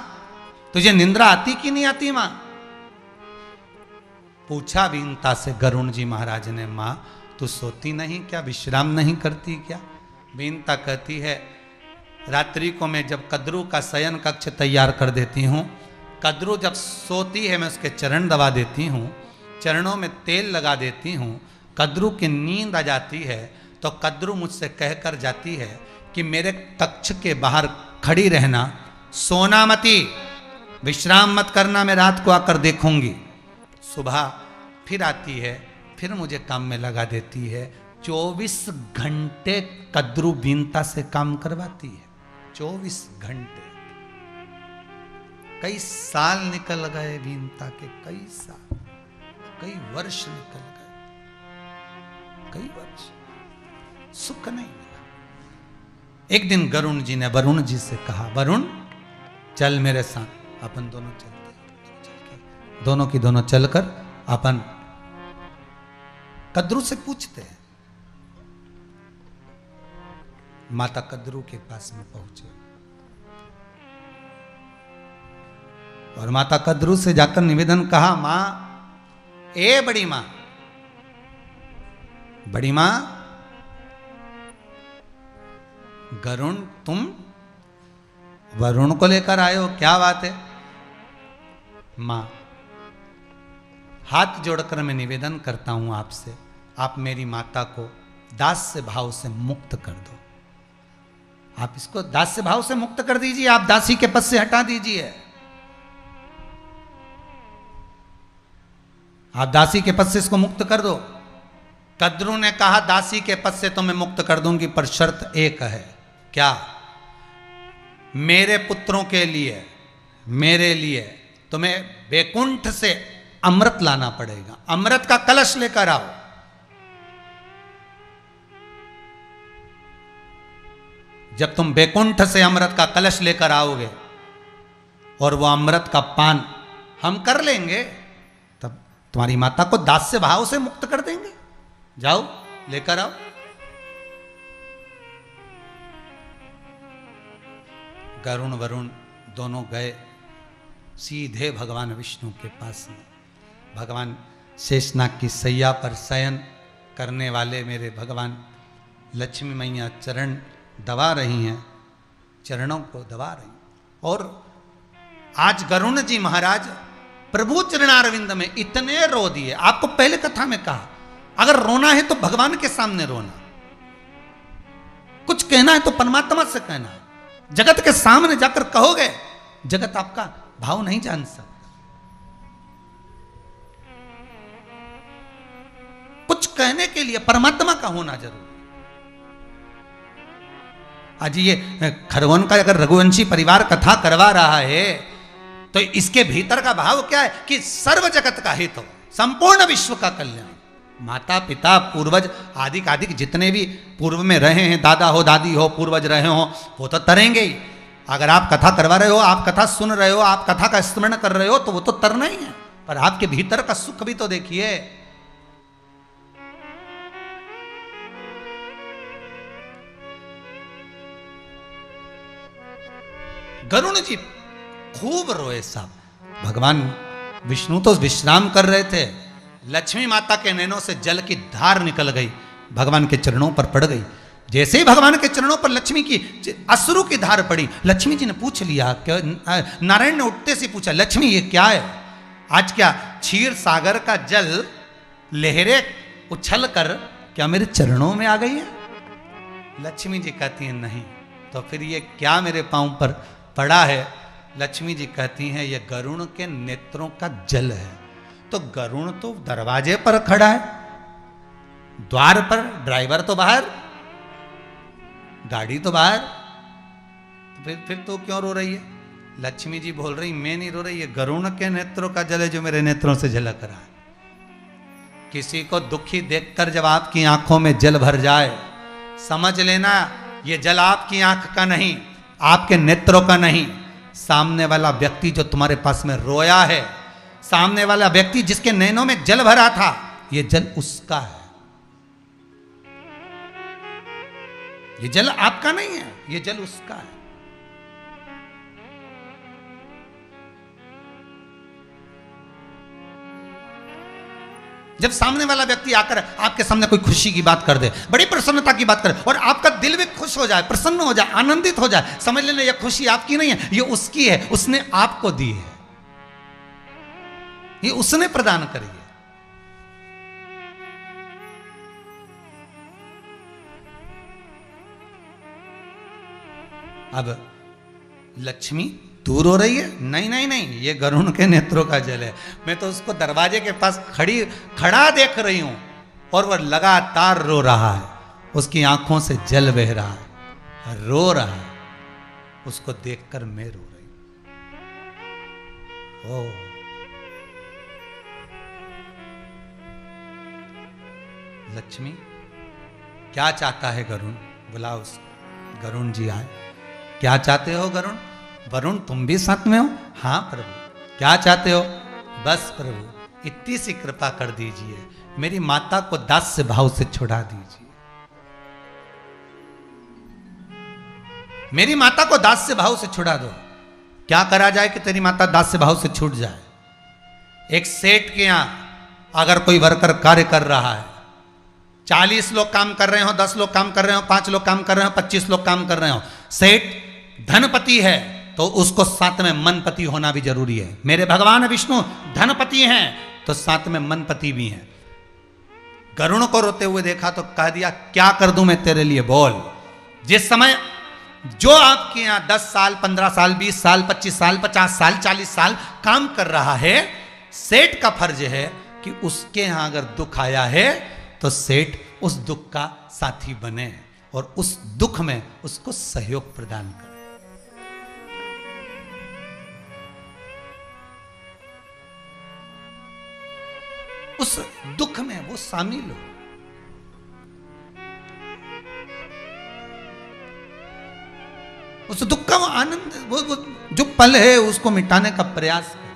तुझे निंद्रा आती कि नहीं आती मां? पूछा वीनता से गरुण जी महाराज ने, मां तू सोती नहीं क्या, विश्राम नहीं करती क्या? वीनता कहती है, रात्रि को मैं जब कद्रू का शयन कक्ष तैयार कर देती हूँ, कद्रू जब सोती है मैं उसके चरण दबा देती हूँ, चरणों में तेल लगा देती हूँ, कद्रू की नींद आ जाती है, तो कद्रू मुझसे कहकर जाती है कि मेरे कक्ष के बाहर खड़ी रहना, सोना मती, विश्राम मत करना, मैं रात को आकर देखूंगी। सुबह फिर आती है, फिर मुझे काम में लगा देती है। 24 घंटे कद्रू बीनता से काम करवाती है। 24 घंटे, कई साल निकल गए बीनता के, कई साल, कई वर्ष निकल गए, कई वर्ष, सुख नहीं मिला। एक दिन गरुण जी ने वरुण जी से कहा, वरुण चल मेरे साथ, अपन दोनों चलते, दोनों की दोनों चलकर अपन कद्रू से पूछते हैं। माता कद्रू के पास में पहुंचे और माता कद्रू से जाकर निवेदन कहा, मां, ए बड़ी मां, बड़ी मां, गरुण तुम वरुण को लेकर आए हो, क्या बात है? मां, हाथ जोड़कर मैं निवेदन करता हूं आपसे, आप मेरी माता को दास्य भाव से मुक्त कर दो। आप इसको दास्य भाव से मुक्त कर दीजिए, आप दासी के पद से हटा दीजिए। आप दासी के पद से इसको मुक्त कर दो। कद्रू ने कहा, दासी के पद से तो मैं मुक्त कर दूंगी, पर शर्त एक है। क्या? मेरे पुत्रों के लिए, मेरे लिए तुम्हें वैकुंठ से अमृत लाना पड़ेगा। अमृत का कलश लेकर आओ। जब तुम वैकुंठ से अमृत का कलश लेकर आओगे और वो अमृत का पान हम कर लेंगे, तब तुम्हारी माता को दास्य भाव से मुक्त कर देंगे। जाओ, लेकर आओ। गरुण वरुण दोनों गए सीधे भगवान विष्णु के पास में। भगवान शेषनाग की सैया पर शयन करने वाले मेरे भगवान लक्ष्मी मैया चरण दबा रही हैं, चरणों को दबा रही। और आज गरुण जी महाराज प्रभु चरणारविंद में इतने रो दिए। आपको पहले कथा में कहा, अगर रोना है तो भगवान के सामने रोना, कुछ कहना है तो परमात्मा से कहना। जगत के सामने जाकर कहोगे, जगत आपका भाव नहीं जान सकता। कुछ कहने के लिए परमात्मा का होना जरूरी। आज ये खरगोन का अगर रघुवंशी परिवार कथा करवा रहा है तो इसके भीतर का भाव क्या है कि सर्व जगत का हित हो, संपूर्ण विश्व का कल्याण। माता पिता पूर्वज आदि आदि जितने भी पूर्व में रहे हैं, दादा हो दादी हो पूर्वज रहे हो, वो तो तरेंगे ही। अगर आप कथा करवा रहे हो, आप कथा सुन रहे हो, आप कथा का स्मरण कर रहे हो, तो वो तो तरना ही है। पर आपके भीतर का सुख भी तो देखिए। गरुण जी खूब रोए साहब। भगवान विष्णु तो विश्राम कर रहे थे, लक्ष्मी माता के नैनों से जल की धार निकल गई, भगवान के चरणों पर पड़ गई। जैसे ही भगवान के चरणों पर लक्ष्मी की अश्रु की धार पड़ी, लक्ष्मी जी ने पूछ लिया, नारायण ने उठते से पूछा, लक्ष्मी ये क्या है? आज क्या क्षीर सागर का जल लहरें उछल कर क्या मेरे चरणों में आ गई है? लक्ष्मी जी कहती हैं नहीं। तो फिर ये क्या मेरे पांव पर पड़ा है? लक्ष्मी जी कहती हैं ये गरुण के नेत्रों का जल है। तो गरुण तो दरवाजे पर खड़ा है, द्वार पर, ड्राइवर तो बाहर, गाड़ी तो बाहर, तो फिर तो क्यों रो रही है? लक्ष्मी जी बोल रही मैं नहीं रो रही, ये गरुण के नेत्रों का जल है जो मेरे नेत्रों से झलक रहा है। किसी को दुखी देखकर जब आपकी आंखों में जल भर जाए, समझ लेना ये जल आपकी आंख का नहीं, आपके नेत्रों का नहीं। सामने वाला व्यक्ति जो तुम्हारे पास में रोया है, सामने वाला व्यक्ति जिसके नैनों में जल भरा था, ये जल उसका है। ये जल आपका नहीं है, ये जल उसका है। जब सामने वाला व्यक्ति आकर आपके सामने कोई खुशी की बात कर दे, बड़ी प्रसन्नता की बात करे, और आपका दिल भी खुश हो जाए, प्रसन्न हो जाए, आनंदित हो जाए, समझ लेना यह खुशी आपकी नहीं है, ये उसकी है, उसने आपको दी है, ये उसने प्रदान करी है। अब लक्ष्मी दूर हो रही है, नहीं नहीं नहीं, ये गरुण के नेत्रों का जल है। मैं तो उसको दरवाजे के पास खड़ा देख रही हूं और वह लगातार रो रहा है, उसकी आंखों से जल बह रहा है, रो रहा है। उसको देखकर मैं रो रही हूं। ओ लक्ष्मी, क्या चाहता है गरुण? बुलाओ उसको। गरुण जी आए। क्या चाहते हो गरुण? वरुण तुम भी साथ में हो? हाँ प्रभु। क्या चाहते हो? बस प्रभु इतनी सी कृपा कर दीजिए, मेरी माता को दास्य भाव से छुड़ा दीजिए। मेरी माता को दास्य भाव से छुड़ा दो। क्या करा जाए कि तेरी माता दास्य भाव से छूट जाए? एक सेठ के यहां अगर कोई वर्कर कार्य कर रहा है, 40 लोग काम कर रहे हो, 10 लोग काम कर रहे हो, 5 लोग काम कर रहे हो, 25 लोग काम कर रहे हो, सेठ धनपति है तो उसको साथ में मनपति होना भी जरूरी है। मेरे भगवान विष्णु धनपति हैं तो साथ में मनपति भी हैं। गरुण को रोते हुए देखा तो कह दिया, क्या कर दूं मैं तेरे लिए, बोल। जिस समय जो आपके यहां 10 साल, 15 साल, 20 साल, 25 साल, 50 साल, 40 साल काम कर रहा है, सेठ का फर्ज है कि उसके यहां अगर दुख आया है तो सेठ उस दुख का साथी बने और उस दुख में उसको सहयोग प्रदान करे। उस दुख में वो शामिल हो। उस दुख का वो आनंद, वो जो पल है उसको मिटाने का प्रयास करे।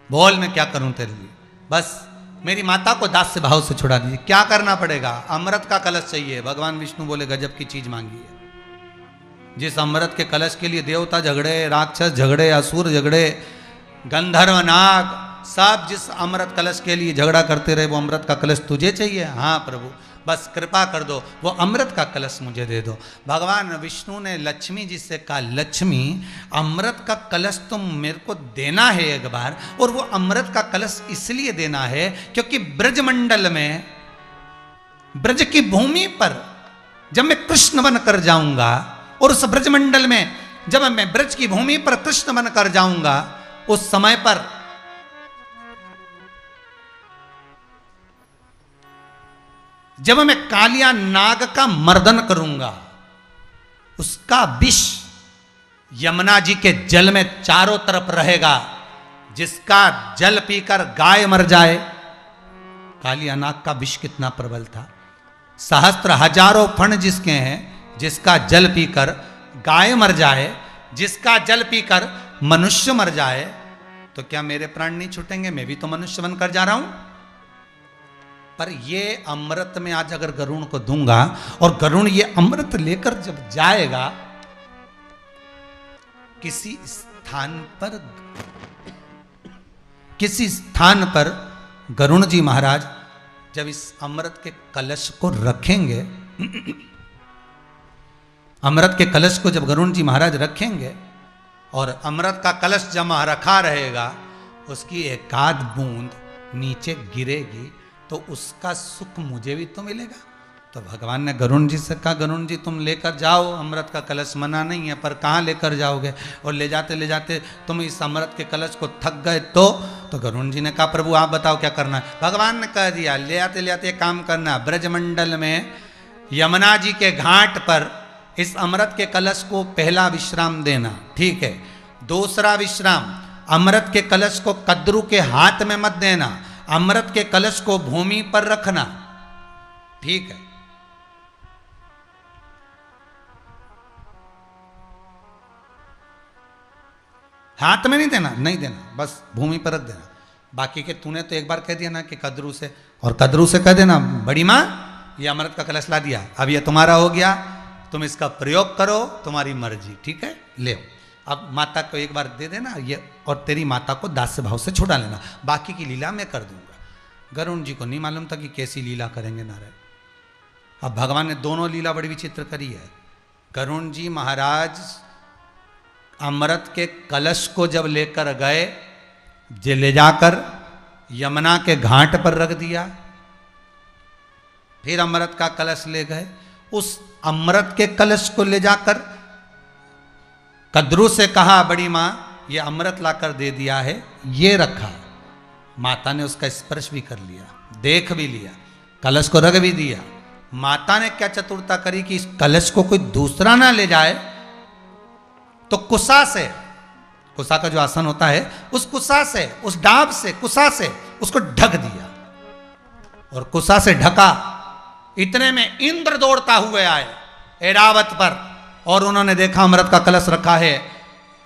बोल मैं क्या करूं तेरे लिए, बस मेरी माता को दास्य भाव से छुड़ा दीजिए। क्या करना पड़ेगा? अमृत का कलश चाहिए। भगवान विष्णु बोले गजब की चीज मांगी है। जिस अमृत के कलश के लिए देवता झगड़े, राक्षस झगड़े, असुर झगड़े, गंधर्व नाग, सब जिस अमृत कलश के लिए झगड़ा करते रहे, वो अमृत का कलश तुझे चाहिए? हाँ प्रभु, बस कृपा कर दो, वो अमृत का कलश मुझे दे दो। भगवान विष्णु ने लक्ष्मी जी से कहा, लक्ष्मी अमृत का कलश तुम मेरे को देना है एक बार, और वो अमृत का कलश इसलिए देना है क्योंकि ब्रजमंडल में, ब्रज की भूमि पर जब मैं कृष्ण बन कर जाऊंगा, और उस ब्रजमंडल में जब मैं ब्रज की भूमि पर कृष्ण बन कर जाऊंगा, उस समय पर जब मैं कालिया नाग का मर्दन करूंगा, उसका विष यमुना जी के जल में चारों तरफ रहेगा। जिसका जल पीकर गाय मर जाए, कालिया नाग का विष कितना प्रबल था, सहस्त्र हजारों फण जिसके हैं, जिसका जल पीकर गाय मर जाए, जिसका जल पीकर मनुष्य मर जाए, तो क्या मेरे प्राण नहीं छूटेंगे? मैं भी तो मनुष्य बनकर जा रहा हूं। पर ये अमृत में आज अगर गरुण को दूंगा, और गरुण ये अमृत लेकर जब जाएगा किसी स्थान पर गरुण जी महाराज जब इस अमृत के कलश को रखेंगे, अमृत के कलश को जब गरुण जी महाराज रखेंगे और अमृत का कलश जमा रखा रहेगा, उसकी एक आध बूंद नीचे गिरेगी तो उसका सुख मुझे भी तो मिलेगा। तो भगवान ने गरुण जी से कहा, गरुण जी तुम लेकर जाओ, अमृत का कलश मना नहीं है, पर कहाँ लेकर जाओगे? और ले जाते तुम इस अमृत के कलश को थक गए तो गरुण जी ने कहा, प्रभु आप बताओ क्या करना है? भगवान ने कह दिया, ले आते काम करना, ब्रजमंडल में यमुना जी के घाट पर इस अमृत के कलश को पहला विश्राम देना, ठीक है। दूसरा विश्राम, अमृत के कलश को कद्रू के हाथ में मत देना, अमृत के कलश को भूमि पर रखना, ठीक है। हाथ में नहीं देना, बस भूमि पर रख देना। बाकी के तूने तो एक बार कह दिया ना कि कद्रू से, और कद्रू से कह देना, बड़ी माँ ये अमृत का कलश ला दिया, अब ये तुम्हारा हो गया, तुम इसका प्रयोग करो, तुम्हारी मर्जी, ठीक है, ले। अब माता को एक बार दे देना ये, और तेरी माता को दास्य भाव से छुड़ा लेना, बाकी की लीला मैं कर दूंगा। गरुण जी को नहीं मालूम था कि कैसी लीला करेंगे नारायण। अब भगवान ने दोनों लीला बड़ी विचित्र करी है। गरुण जी महाराज अमृत के कलश को जब लेकर गए, ले जाकर यमुना के घाट पर रख दिया, फिर अमृत का कलश ले गए, उस अमृत के कलश को ले जाकर कद्रू से कहा, बड़ी माँ ये अमृत लाकर दे दिया है, ये रखा। माता ने उसका स्पर्श भी कर लिया, देख भी लिया, कलश को रख भी दिया। माता ने क्या चतुरता करी कि इस कलश को कोई दूसरा ना ले जाए, तो कुसा से, कुसा का जो आसन होता है, उस कुसा से, उस डाब से, कुसा से उसको ढक दिया। और कुसा से ढका, इतने में इंद्र दौड़ता हुए आए ऐरावत पर, और उन्होंने देखा अमृत का कलश रखा है,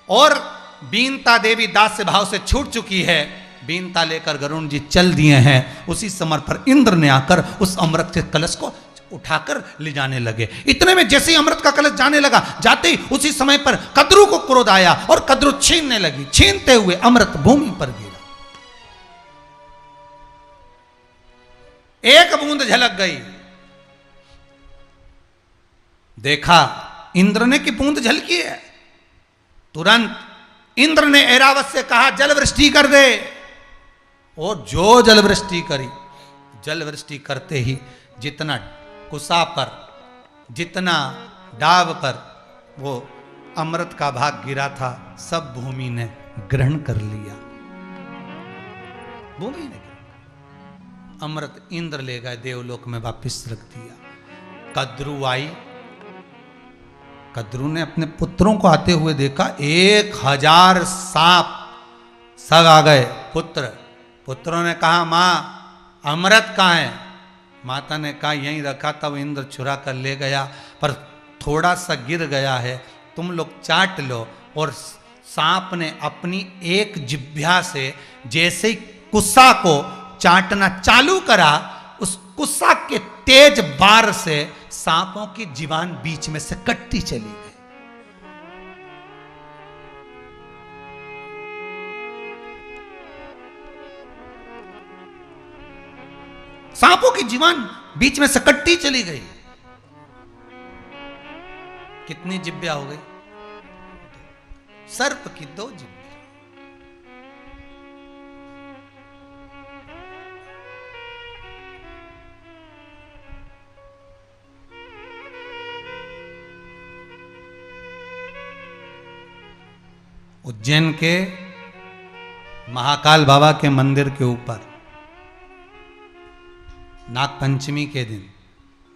और बीनता देवी दास से भाव से छूट चुकी है। बीनता लेकर गरुण जी चल दिए हैं। उसी समय पर इंद्र ने आकर उस अमृत के कलश को उठाकर ले जाने लगे। इतने में जैसे ही अमृत का कलश जाने लगा, जाते ही उसी समय पर कद्रू को क्रोध आया और कद्रू छीनने लगी। छीनते हुए अमृत भूमि पर गिरा, एक बूंद झलक गई। देखा इंद्र ने कि बूंद झलकी है। तुरंत इंद्र ने ऐरावत से कहा, जल वृष्टि कर दे। और जो जल वृष्टि करी, जल वृष्टि करते ही जितना कुसा पर, जितना डाब पर वो अमृत का भाग गिरा था, सब भूमि ने ग्रहण कर लिया। भूमि ने अमृत इंद्र ले गए, देवलोक में वापिस रख दिया। कद्रू आई, कद्रू ने अपने पुत्रों को आते हुए देखा, 1000 सांप सब आ गए। पुत्रों ने कहा, मां अमृत कहाँ है? माता ने कहा, यहीं रखा था, वो इंद्र चुरा कर ले गया, पर थोड़ा सा गिर गया है, तुम लोग चाट लो। और सांप ने अपनी एक जिह्वा से जैसे ही कुस्सा को चाटना चालू करा, उस कुस्सा के तेज बार से सांपों की जीवान बीच में से कटती चली गई। सांपों की जीवान बीच में से कटती चली गई। कितनी जिब्बिया हो गई? सर्प की 2 जिब्बिया। उज्जैन के महाकाल बाबा के मंदिर के ऊपर नाग पंचमी के दिन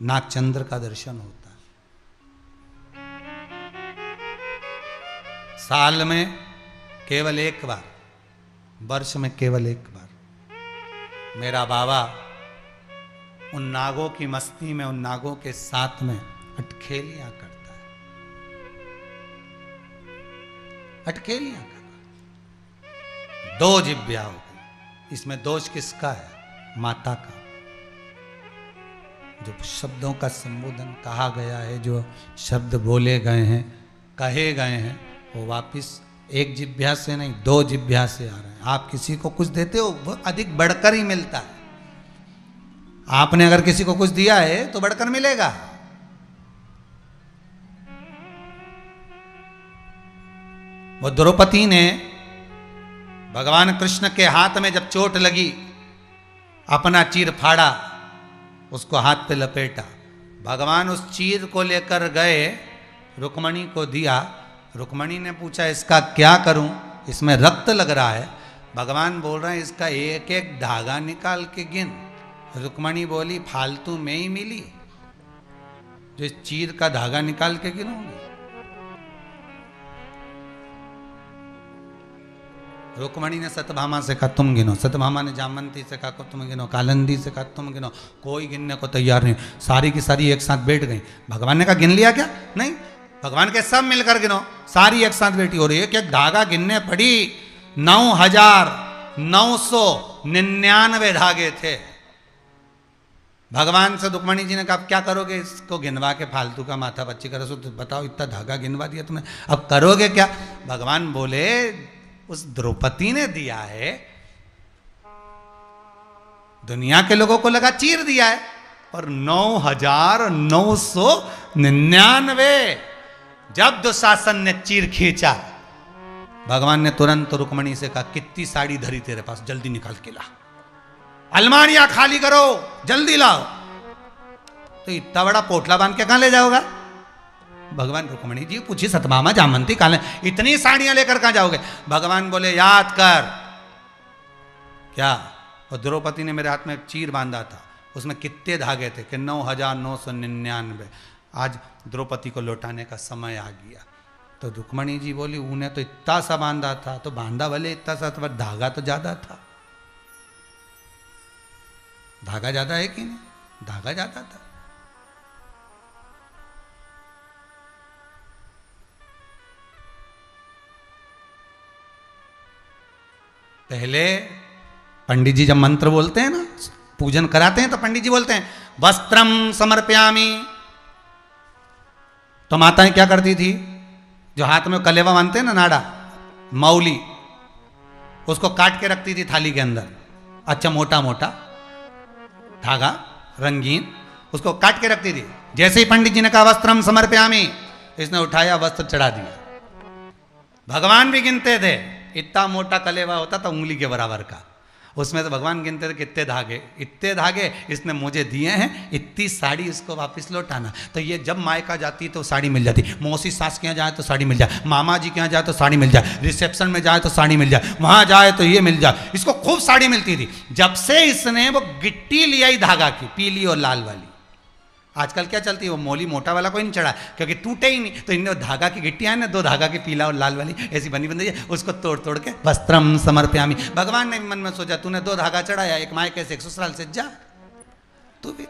नागचंद्र का दर्शन होता है। साल में केवल एक बार, वर्ष में केवल एक बार मेरा बाबा उन नागों की मस्ती में, उन नागों के साथ में अटखेलियां करता है। अटखेलियां कर 2 जिब्बिया हो गई। इसमें दोष किसका है? माता का। जो शब्दों का संबोधन कहा गया है, जो शब्द बोले गए हैं, कहे गए हैं, वो वापिस एक जिह्वा से नहीं 2 जिह्वा से आ रहे हैं। आप किसी को कुछ देते हो, वो अधिक बढ़कर ही मिलता है। आपने अगर किसी को कुछ दिया है तो बढ़कर मिलेगा। वो द्रौपदी ने भगवान कृष्ण के हाथ में जब चोट लगी, अपना चीर फाड़ा, उसको हाथ पे लपेटा। भगवान उस चीर को लेकर गए, रुक्मणी को दिया। रुक्मणी ने पूछा, इसका क्या करूं? इसमें रक्त लग रहा है। भगवान बोल रहे हैं, इसका एक एक धागा निकाल के गिन। रुक्मणी बोली, फालतू में ही मिली, जो इस चीर का धागा निकाल के गिनूंगी। रुक्मणी ने सत्यभामा से कहा, तुम गिनो। सत्यभामा ने जामवंती से कहा, तुम गिनो। कालिंदी से कहा, तुम गिनो। कोई गिनने को तैयार नहीं। सारी की सारी एक साथ बैठ गई। भगवान ने कहा, गिन लिया क्या? नहीं। भगवान के सब मिलकर गिनो। सारी एक साथ बैठी और एक एक धागा गिनने पड़ी। 9999 धागे थे। भगवान से रुक्मणी जी ने कहा, क्या करोगे? इसको गिनवा के फालतू का माथा पच्ची करो। तो बताओ, इतना धागा गिनवा दिया तुमने, अब करोगे क्या? भगवान बोले, उस द्रौपदी ने दिया है, दुनिया के लोगों को लगा चीर दिया है, और 9999 जब दुशासन ने चीर खींचा, भगवान ने तुरंत रुक्मणी से कहा, कितनी साड़ी धरी तेरे पास, जल्दी निकाल के ला। अलमारियां खाली करो, जल्दी लाओ। तो इतना बड़ा पोटला बांध के कहां ले जाओगा? भगवान रुक्मणी जी पूछी सतभामा जामंती काले इतनी साड़ियां लेकर कहां जाओगे? भगवान बोले याद कर क्या, और द्रौपदी ने मेरे हाथ में चीर बांधा था, उसमें कितने धागे थे कि 9,999। आज द्रौपदी को लौटाने का समय आ गया। तो रुक्मणी जी बोली उन्हें तो इतना सा बांधा था, तो बांधा भले इतना सा था, धागा तो ज्यादा था। धागा ज्यादा है कि नहीं? धागा ज्यादा था। पहले पंडित जी जब मंत्र बोलते हैं ना, पूजन कराते हैं, तो पंडित जी बोलते हैं वस्त्रम समर्पयामि। तो माताएं क्या करती थी, जो हाथ में कलेवा बांधते हैं ना, नाड़ा मौली, उसको काट के रखती थी थाली के अंदर। अच्छा मोटा मोटा धागा रंगीन, उसको काट के रखती थी। जैसे ही पंडित जी ने कहा वस्त्रम समर्पयामि, इसने उठाया वस्त्र चढ़ा दिया। भगवान भी गिनते थे, इतना मोटा कलेवा होता था उंगली के बराबर का, उसमें तो भगवान गिनते थे कितने धागे, इतने धागे इसने मुझे दिए हैं, इतनी साड़ी इसको वापस लौटाना। तो ये जब मायका जाती तो साड़ी मिल जाती, मौसी सास के यहाँ जाए तो साड़ी मिल जाए, मामा जी के यहाँ जाए तो साड़ी मिल जाए, रिसेप्शन में जाए तो साड़ी मिल जाए, वहां जाए तो ये मिल जाए, इसको खूब साड़ी मिलती थी। जब से इसने वो गिट्टी लिया ही धागा की, पीली और लाल वाली। आजकल क्या चलती है, वो मोली मोटा वाला कोई नहीं चढ़ा क्योंकि टूटे ही नहीं, तो इनने धागा की गिट्टियां है ना, 2 धागा की पीला और लाल वाली ऐसी बनी बंदी है, उसको तोड़ तोड़ के वस्त्रम समर्पयामि। भगवान ने मन में सोचा तूने 2 धागा चढ़ाया, एक मायके से एक ससुराल से, जा तू भी,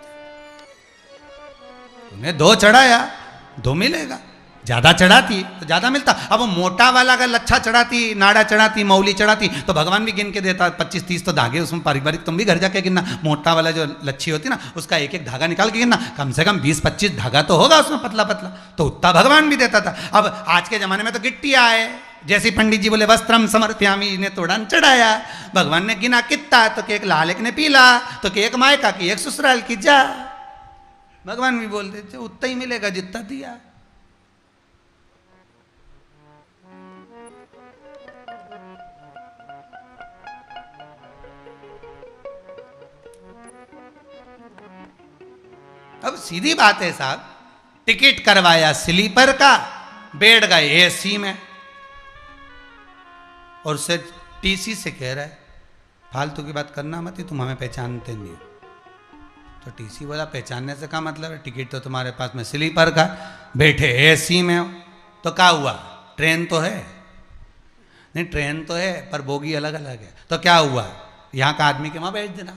तूने 2 चढ़ाया 2 मिलेगा, ज्यादा चढ़ाती तो ज्यादा मिलता। अब वो मोटा वाला अगर लच्छा चढ़ाती, नाड़ा चढ़ाती, मौली चढ़ाती, तो भगवान भी गिन के देता 25-30 तो धागे उसमें पारिवारिक। तुम भी घर जाके गिनना, मोटा वाला जो लच्छी होती ना, उसका एक एक धागा निकाल के गिनना, कम से कम 20-25 धागा तो होगा उसमें पतला पतला, तो उतना भगवान भी देता था। अब आज के जमाने में तो गिट्टियां आए, जैसे पंडित जी बोले वस्त्रम समर्पयामि, ने तोड़ा चढ़ाया, भगवान ने गिना कितना, तो एक लाल एक ने पीला, तो एक मायका की एक ससुराल की, जा। भगवान भी बोल देते उतना ही मिलेगा जितना दिया। अब सीधी बात है साहब, टिकट करवाया स्लीपर का, बैठ गए एसी में, और से टीसी से कह रहा है फालतू की बात करना मत, तुम हमें पहचानते नहीं। तो टीसी बोला पहचानने से क्या मतलब है, टिकट तो तुम्हारे पास में स्लीपर का, बैठे एसी में हो। तो क्या हुआ, ट्रेन तो है, नहीं ट्रेन तो है पर बोगी अलग अलग है, तो क्या हुआ, यहाँ का आदमी के वहां बैठ देना।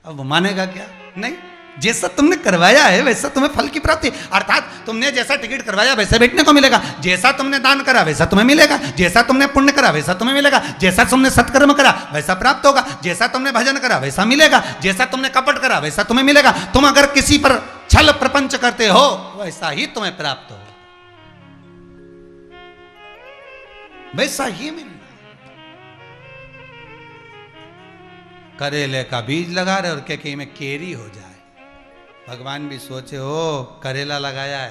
अब वो मानेगा क्या, नहीं, जैसा तुमने करवाया है वैसा तुम्हें फल की प्राप्ति, अर्थात तुमने जैसा टिकट करवाया वैसा बैठने को मिलेगा, जैसा तुमने दान करा वैसा तुम्हें मिलेगा, जैसा तुमने पुण्य करा वैसा तुम्हें मिलेगा, जैसा तुमने सत्कर्म करा वैसा प्राप्त होगा, जैसा तुमने भजन करा वैसा मिलेगा, जैसा तुमने कपट करा वैसा तुम्हें मिलेगा। तुम अगर किसी पर छल प्रपंच करते हो वैसा ही तुम्हें प्राप्त होगा, वैसा ही मिलेगा। करेले का बीज लगा रहे और क्या में केरी हो जाए। भगवान भी सोचे हो करेला लगाया है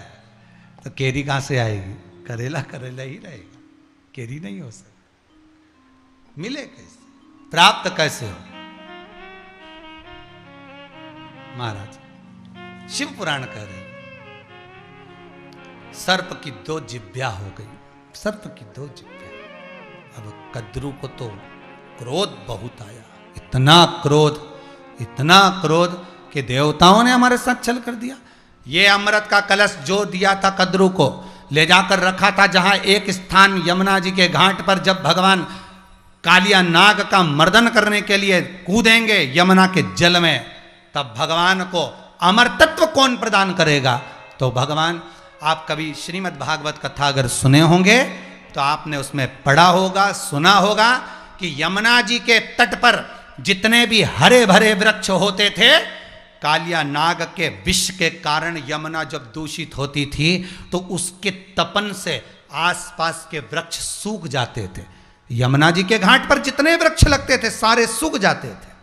तो केरी कहां से आएगी, करेला करेला ही रहेगा, केरी नहीं हो सकती। मिले कैसे, प्राप्त कैसे हो। महाराज शिव पुराण कह रहे सर्प की 2 जिभ्या हो गई, सर्प की 2 जिभ्या। अब कद्रू को तो क्रोध बहुत आया, इतना क्रोध कि देवताओं ने हमारे साथ छल कर दिया। ये अमृत का कलश जो दिया था कद्रू को, ले जाकर रखा था जहां एक स्थान यमुना जी के घाट पर, जब भगवान कालिया नाग का मर्दन करने के लिए कूदेंगे यमुना के जल में, तब भगवान को अमर तत्व कौन प्रदान करेगा। तो भगवान, आप कभी श्रीमद् भागवत कथा अगर सुने होंगे तो आपने उसमें पढ़ा होगा, सुना होगा कि यमुना जी के तट पर जितने भी हरे भरे वृक्ष होते थे, कालिया नाग के विष के कारण यमुना जब दूषित होती थी तो उसके तपन से आसपास के वृक्ष सूख जाते थे। यमुना जी के घाट पर जितने वृक्ष लगते थे सारे सूख जाते थे।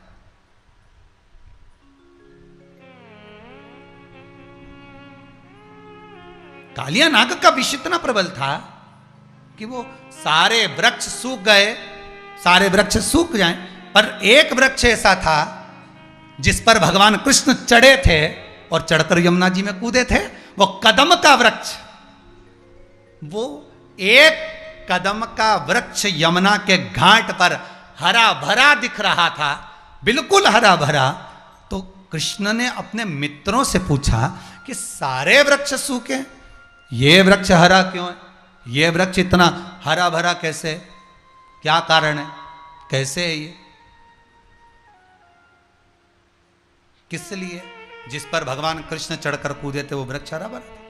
कालिया नाग का विष इतना प्रबल था कि वो सारे वृक्ष सूख गए, सारे वृक्ष सूख जाएं, पर एक वृक्ष ऐसा था जिस पर भगवान कृष्ण चढ़े थे और चढ़कर यमुना जी में कूदे थे। वो कदम का वृक्ष, वो एक कदम का वृक्ष यमुना के घाट पर हरा भरा दिख रहा था, बिल्कुल हरा भरा। तो कृष्ण ने अपने मित्रों से पूछा कि सारे वृक्ष सूखे, ये वृक्ष हरा क्यों है? ये वृक्ष इतना हरा भरा कैसे? क्या कारण है? कैसे है ये? किस लिए? जिस पर भगवान कृष्ण चढ़कर कूदे थे वो वृक्ष हरा भरा था।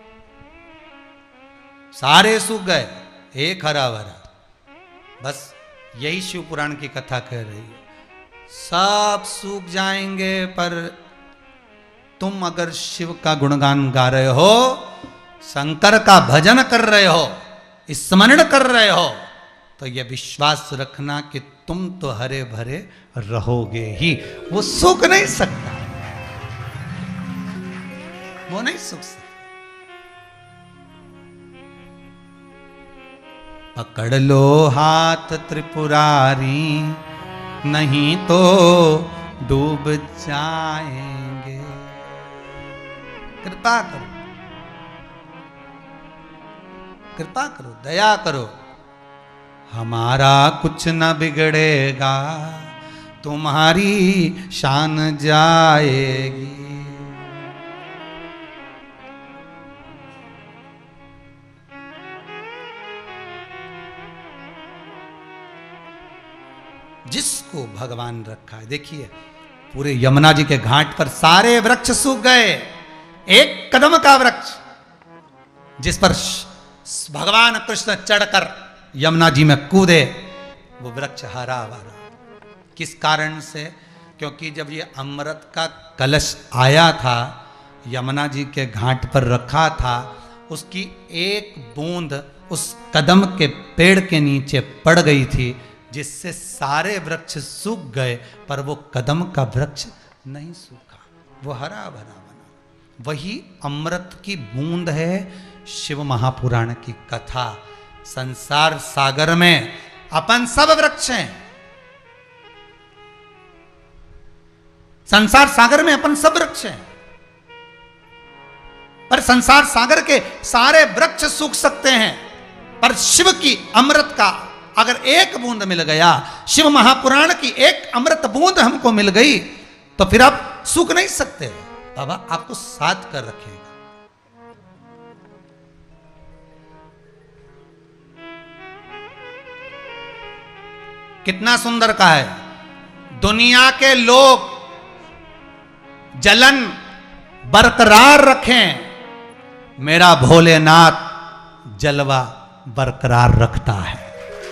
सारे सूख गए, एक हरा भरा। बस यही शिव पुराण की कथा कह रही है। सब सूख जाएंगे, पर तुम अगर शिव का गुणगान गा रहे हो, शंकर का भजन कर रहे हो, स्मरण कर रहे हो, तो यह विश्वास रखना कि तुम तो हरे भरे रहोगे ही। वो सूख नहीं सकता, वो नहीं सूख सकता। पकड़ लो हाथ त्रिपुरारी, नहीं तो डूब जाएंगे। कृपा करो, कृपा करो, दया करो। हमारा कुछ न बिगड़ेगा, तुम्हारी शान जाएगी। जिसको भगवान रखा है, देखिए पूरे यमुना जी के घाट पर सारे वृक्ष सूख गए, एक कदम का वृक्ष जिस पर भगवान कृष्ण चढ़कर यमुना जी में कूदे, वो वृक्ष हरा भरा। किस कारण से? क्योंकि जब ये अमृत का कलश आया था, यमुना जी के घाट पर रखा था, उसकी एक बूंद उस कदम के पेड़ के नीचे पड़ गई थी, जिससे सारे वृक्ष सूख गए, पर वो कदम का वृक्ष नहीं सूखा, वो हरा भरा बना। वही अमृत की बूंद है शिव महापुराण की कथा। संसार सागर में अपन सब वृक्ष हैं, संसार सागर में अपन सब वृक्ष हैं, पर संसार सागर के सारे वृक्ष सूख सकते हैं, पर शिव की अमृत का अगर एक बूंद मिल गया, शिव महापुराण की एक अमृत बूंद हमको मिल गई, तो फिर आप सूख नहीं सकते। बाबा आपको साथ कर रखेगा। कितना सुंदर कहा है, दुनिया के लोग जलन बरकरार रखें, मेरा भोलेनाथ जलवा बरकरार रखता है।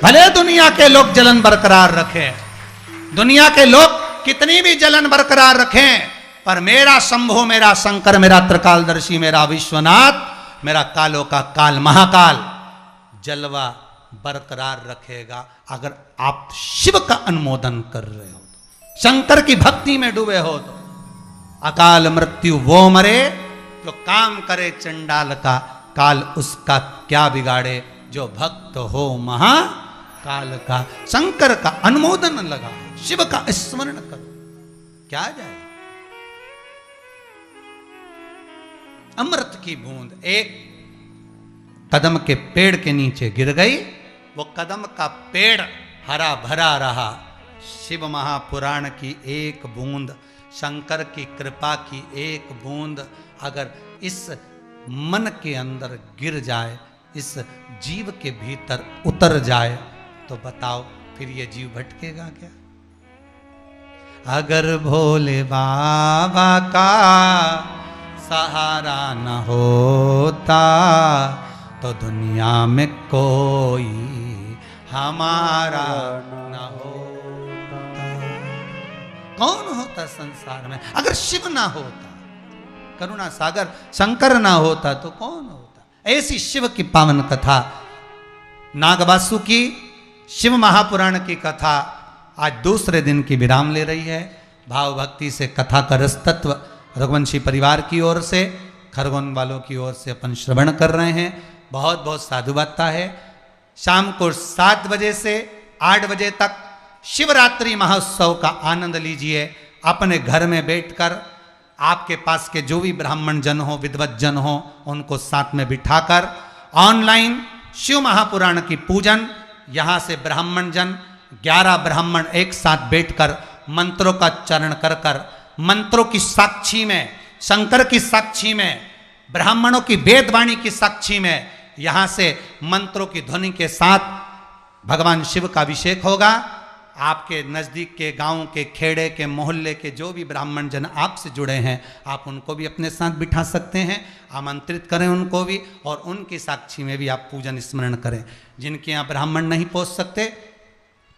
भले दुनिया के लोग जलन बरकरार रखें, दुनिया के लोग कितनी भी जलन बरकरार रखें, पर मेरा शंभो, मेरा शंकर, मेरा त्रिकालदर्शी, मेरा विश्वनाथ, मेरा कालों का काल महाकाल जलवा बरकरार रखेगा। अगर आप शिव का अनुमोदन कर रहे हो, शंकर की भक्ति में डूबे हो, तो अकाल मृत्यु वो मरे जो काम करे चंडाल का, काल उसका क्या बिगाड़े जो भक्त हो महाकाल का। शंकर का अनुमोदन लगा, शिव का स्मरण करो, क्या जाए। अमृत की बूंद एक कदम के पेड़ के नीचे गिर गई, वो कदम का पेड़ हरा भरा रहा। शिव महापुराण की एक बूंद, शंकर की कृपा की एक बूंद अगर इस मन के अंदर गिर जाए, इस जीव के भीतर उतर जाए, तो बताओ फिर ये जीव भटकेगा क्या? अगर भोले बाबा का सहारा न होता, तो दुनिया में कोई हमारा न होता। कौन होता संसार में अगर शिव ना होता, करुणा सागर शंकर ना होता, तो कौन होता? ऐसी शिव की पावन कथा, नागवासु की शिव महापुराण की कथा आज दूसरे दिन की विराम ले रही है। भाव भक्ति से कथा का रस तत्व रघुवंशी परिवार की ओर से, खरगोन वालों की ओर से अपन श्रवण कर रहे हैं। बहुत बहुत साधुवादता है। शाम को 7 बजे से 8 बजे तक शिवरात्रि महोत्सव का आनंद लीजिए। अपने घर में बैठकर आपके पास के जो भी ब्राह्मण जन हो, विद्वत जन हो, उनको साथ में बिठाकर ऑनलाइन शिव महापुराण की पूजन, यहाँ से ब्राह्मण जन 11 ब्राह्मण एक साथ बैठकर मंत्रों का चरण कर कर, मंत्रों की साक्षी में, शंकर की साक्षी में, ब्राह्मणों की वेदवाणी की साक्षी में, यहाँ से मंत्रों की ध्वनि के साथ भगवान शिव का अभिषेक होगा। आपके नज़दीक के गांव के, खेड़े के, मोहल्ले के जो भी ब्राह्मण जन आपसे जुड़े हैं, आप उनको भी अपने साथ बिठा सकते हैं, आमंत्रित करें उनको भी, और उनकी साक्षी में भी आप पूजन स्मरण करें। जिनके यहाँ ब्राह्मण नहीं पहुँच सकते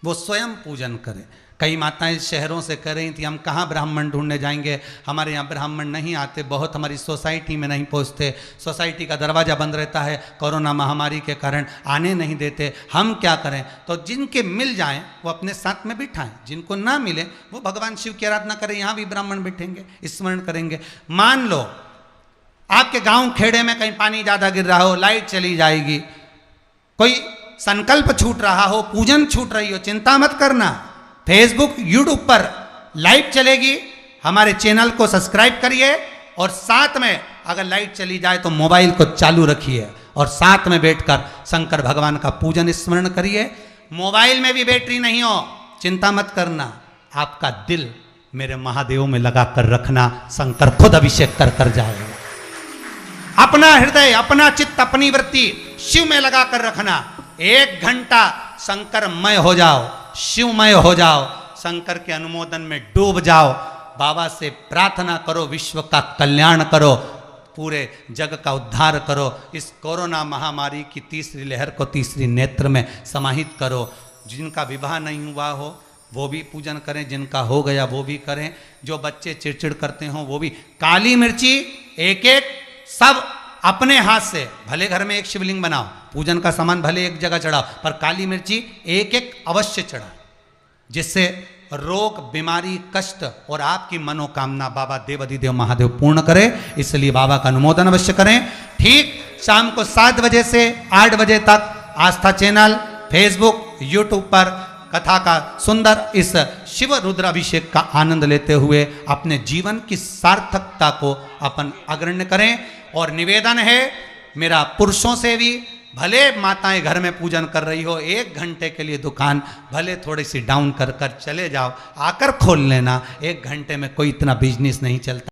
वो स्वयं पूजन करें। कई माताएं शहरों से कह रही थी हम कहाँ ब्राह्मण ढूंढने जाएंगे, हमारे यहाँ ब्राह्मण नहीं आते, बहुत हमारी सोसाइटी में नहीं पहुँचते, सोसाइटी का दरवाज़ा बंद रहता है, कोरोना महामारी के कारण आने नहीं देते, हम क्या करें। तो जिनके मिल जाएं वो अपने साथ में बिठाएं, जिनको ना मिले वो भगवान शिव की आराधना करें, यहाँ भी ब्राह्मण बैठेंगे, स्मरण करेंगे। मान लो आपके गाँव खेड़े में कहीं पानी ज़्यादा गिर रहा हो, लाइट चली जाएगी, कोई संकल्प छूट रहा हो, पूजन छूट रही हो, चिंता मत करना, फेसबुक यूट्यूब पर लाइव चलेगी, हमारे चैनल को सब्सक्राइब करिए, और साथ में अगर लाइट चली जाए तो मोबाइल को चालू रखिए और साथ में बैठकर शंकर भगवान का पूजन स्मरण करिए। मोबाइल में भी बैटरी नहीं हो, चिंता मत करना, आपका दिल मेरे महादेव में लगा कर रखना, शंकर खुद अभिषेक कर कर जाएगा। अपना हृदय, अपना चित्त, अपनी वृत्ति शिव में लगा कर रखना। 1 घंटा शंकरमय हो जाओ, शिवमय हो जाओ, शंकर के अनुमोदन में डूब जाओ, बाबा से प्रार्थना करो, विश्व का कल्याण करो, पूरे जग का उद्धार करो, इस कोरोना महामारी की तीसरी लहर को तीसरी नेत्र में समाहित करो। जिनका विवाह नहीं हुआ हो वो भी पूजन करें, जिनका हो गया वो भी करें, जो बच्चे चिड़चिड़ करते हों वो भी। काली मिर्ची एक एक सब अपने हाथ से, भले घर में एक शिवलिंग बनाओ, पूजन का सामान भले एक जगह चढ़ाओ, पर काली मिर्ची एक एक अवश्य चढ़ाओ, जिससे रोग, बीमारी, कष्ट और आपकी मनोकामना बाबा देवाधिदेव महादेव पूर्ण करे। इसलिए बाबा का अनुमोदन अवश्य करें। ठीक शाम को 7 बजे से 8 बजे तक आस्था चैनल, फेसबुक, यूट्यूब पर कथा का सुंदर इस शिव रुद्र अभिषेक का आनंद लेते हुए अपने जीवन की सार्थकता को अपन अग्रण्य करें। और निवेदन है मेरा पुरुषों से भी, भले माताएं घर में पूजन कर रही हो, 1 घंटे के लिए दुकान भले थोड़ी सी डाउन कर कर चले जाओ, आकर खोल लेना, 1 घंटे में कोई इतना बिजनेस नहीं चलता।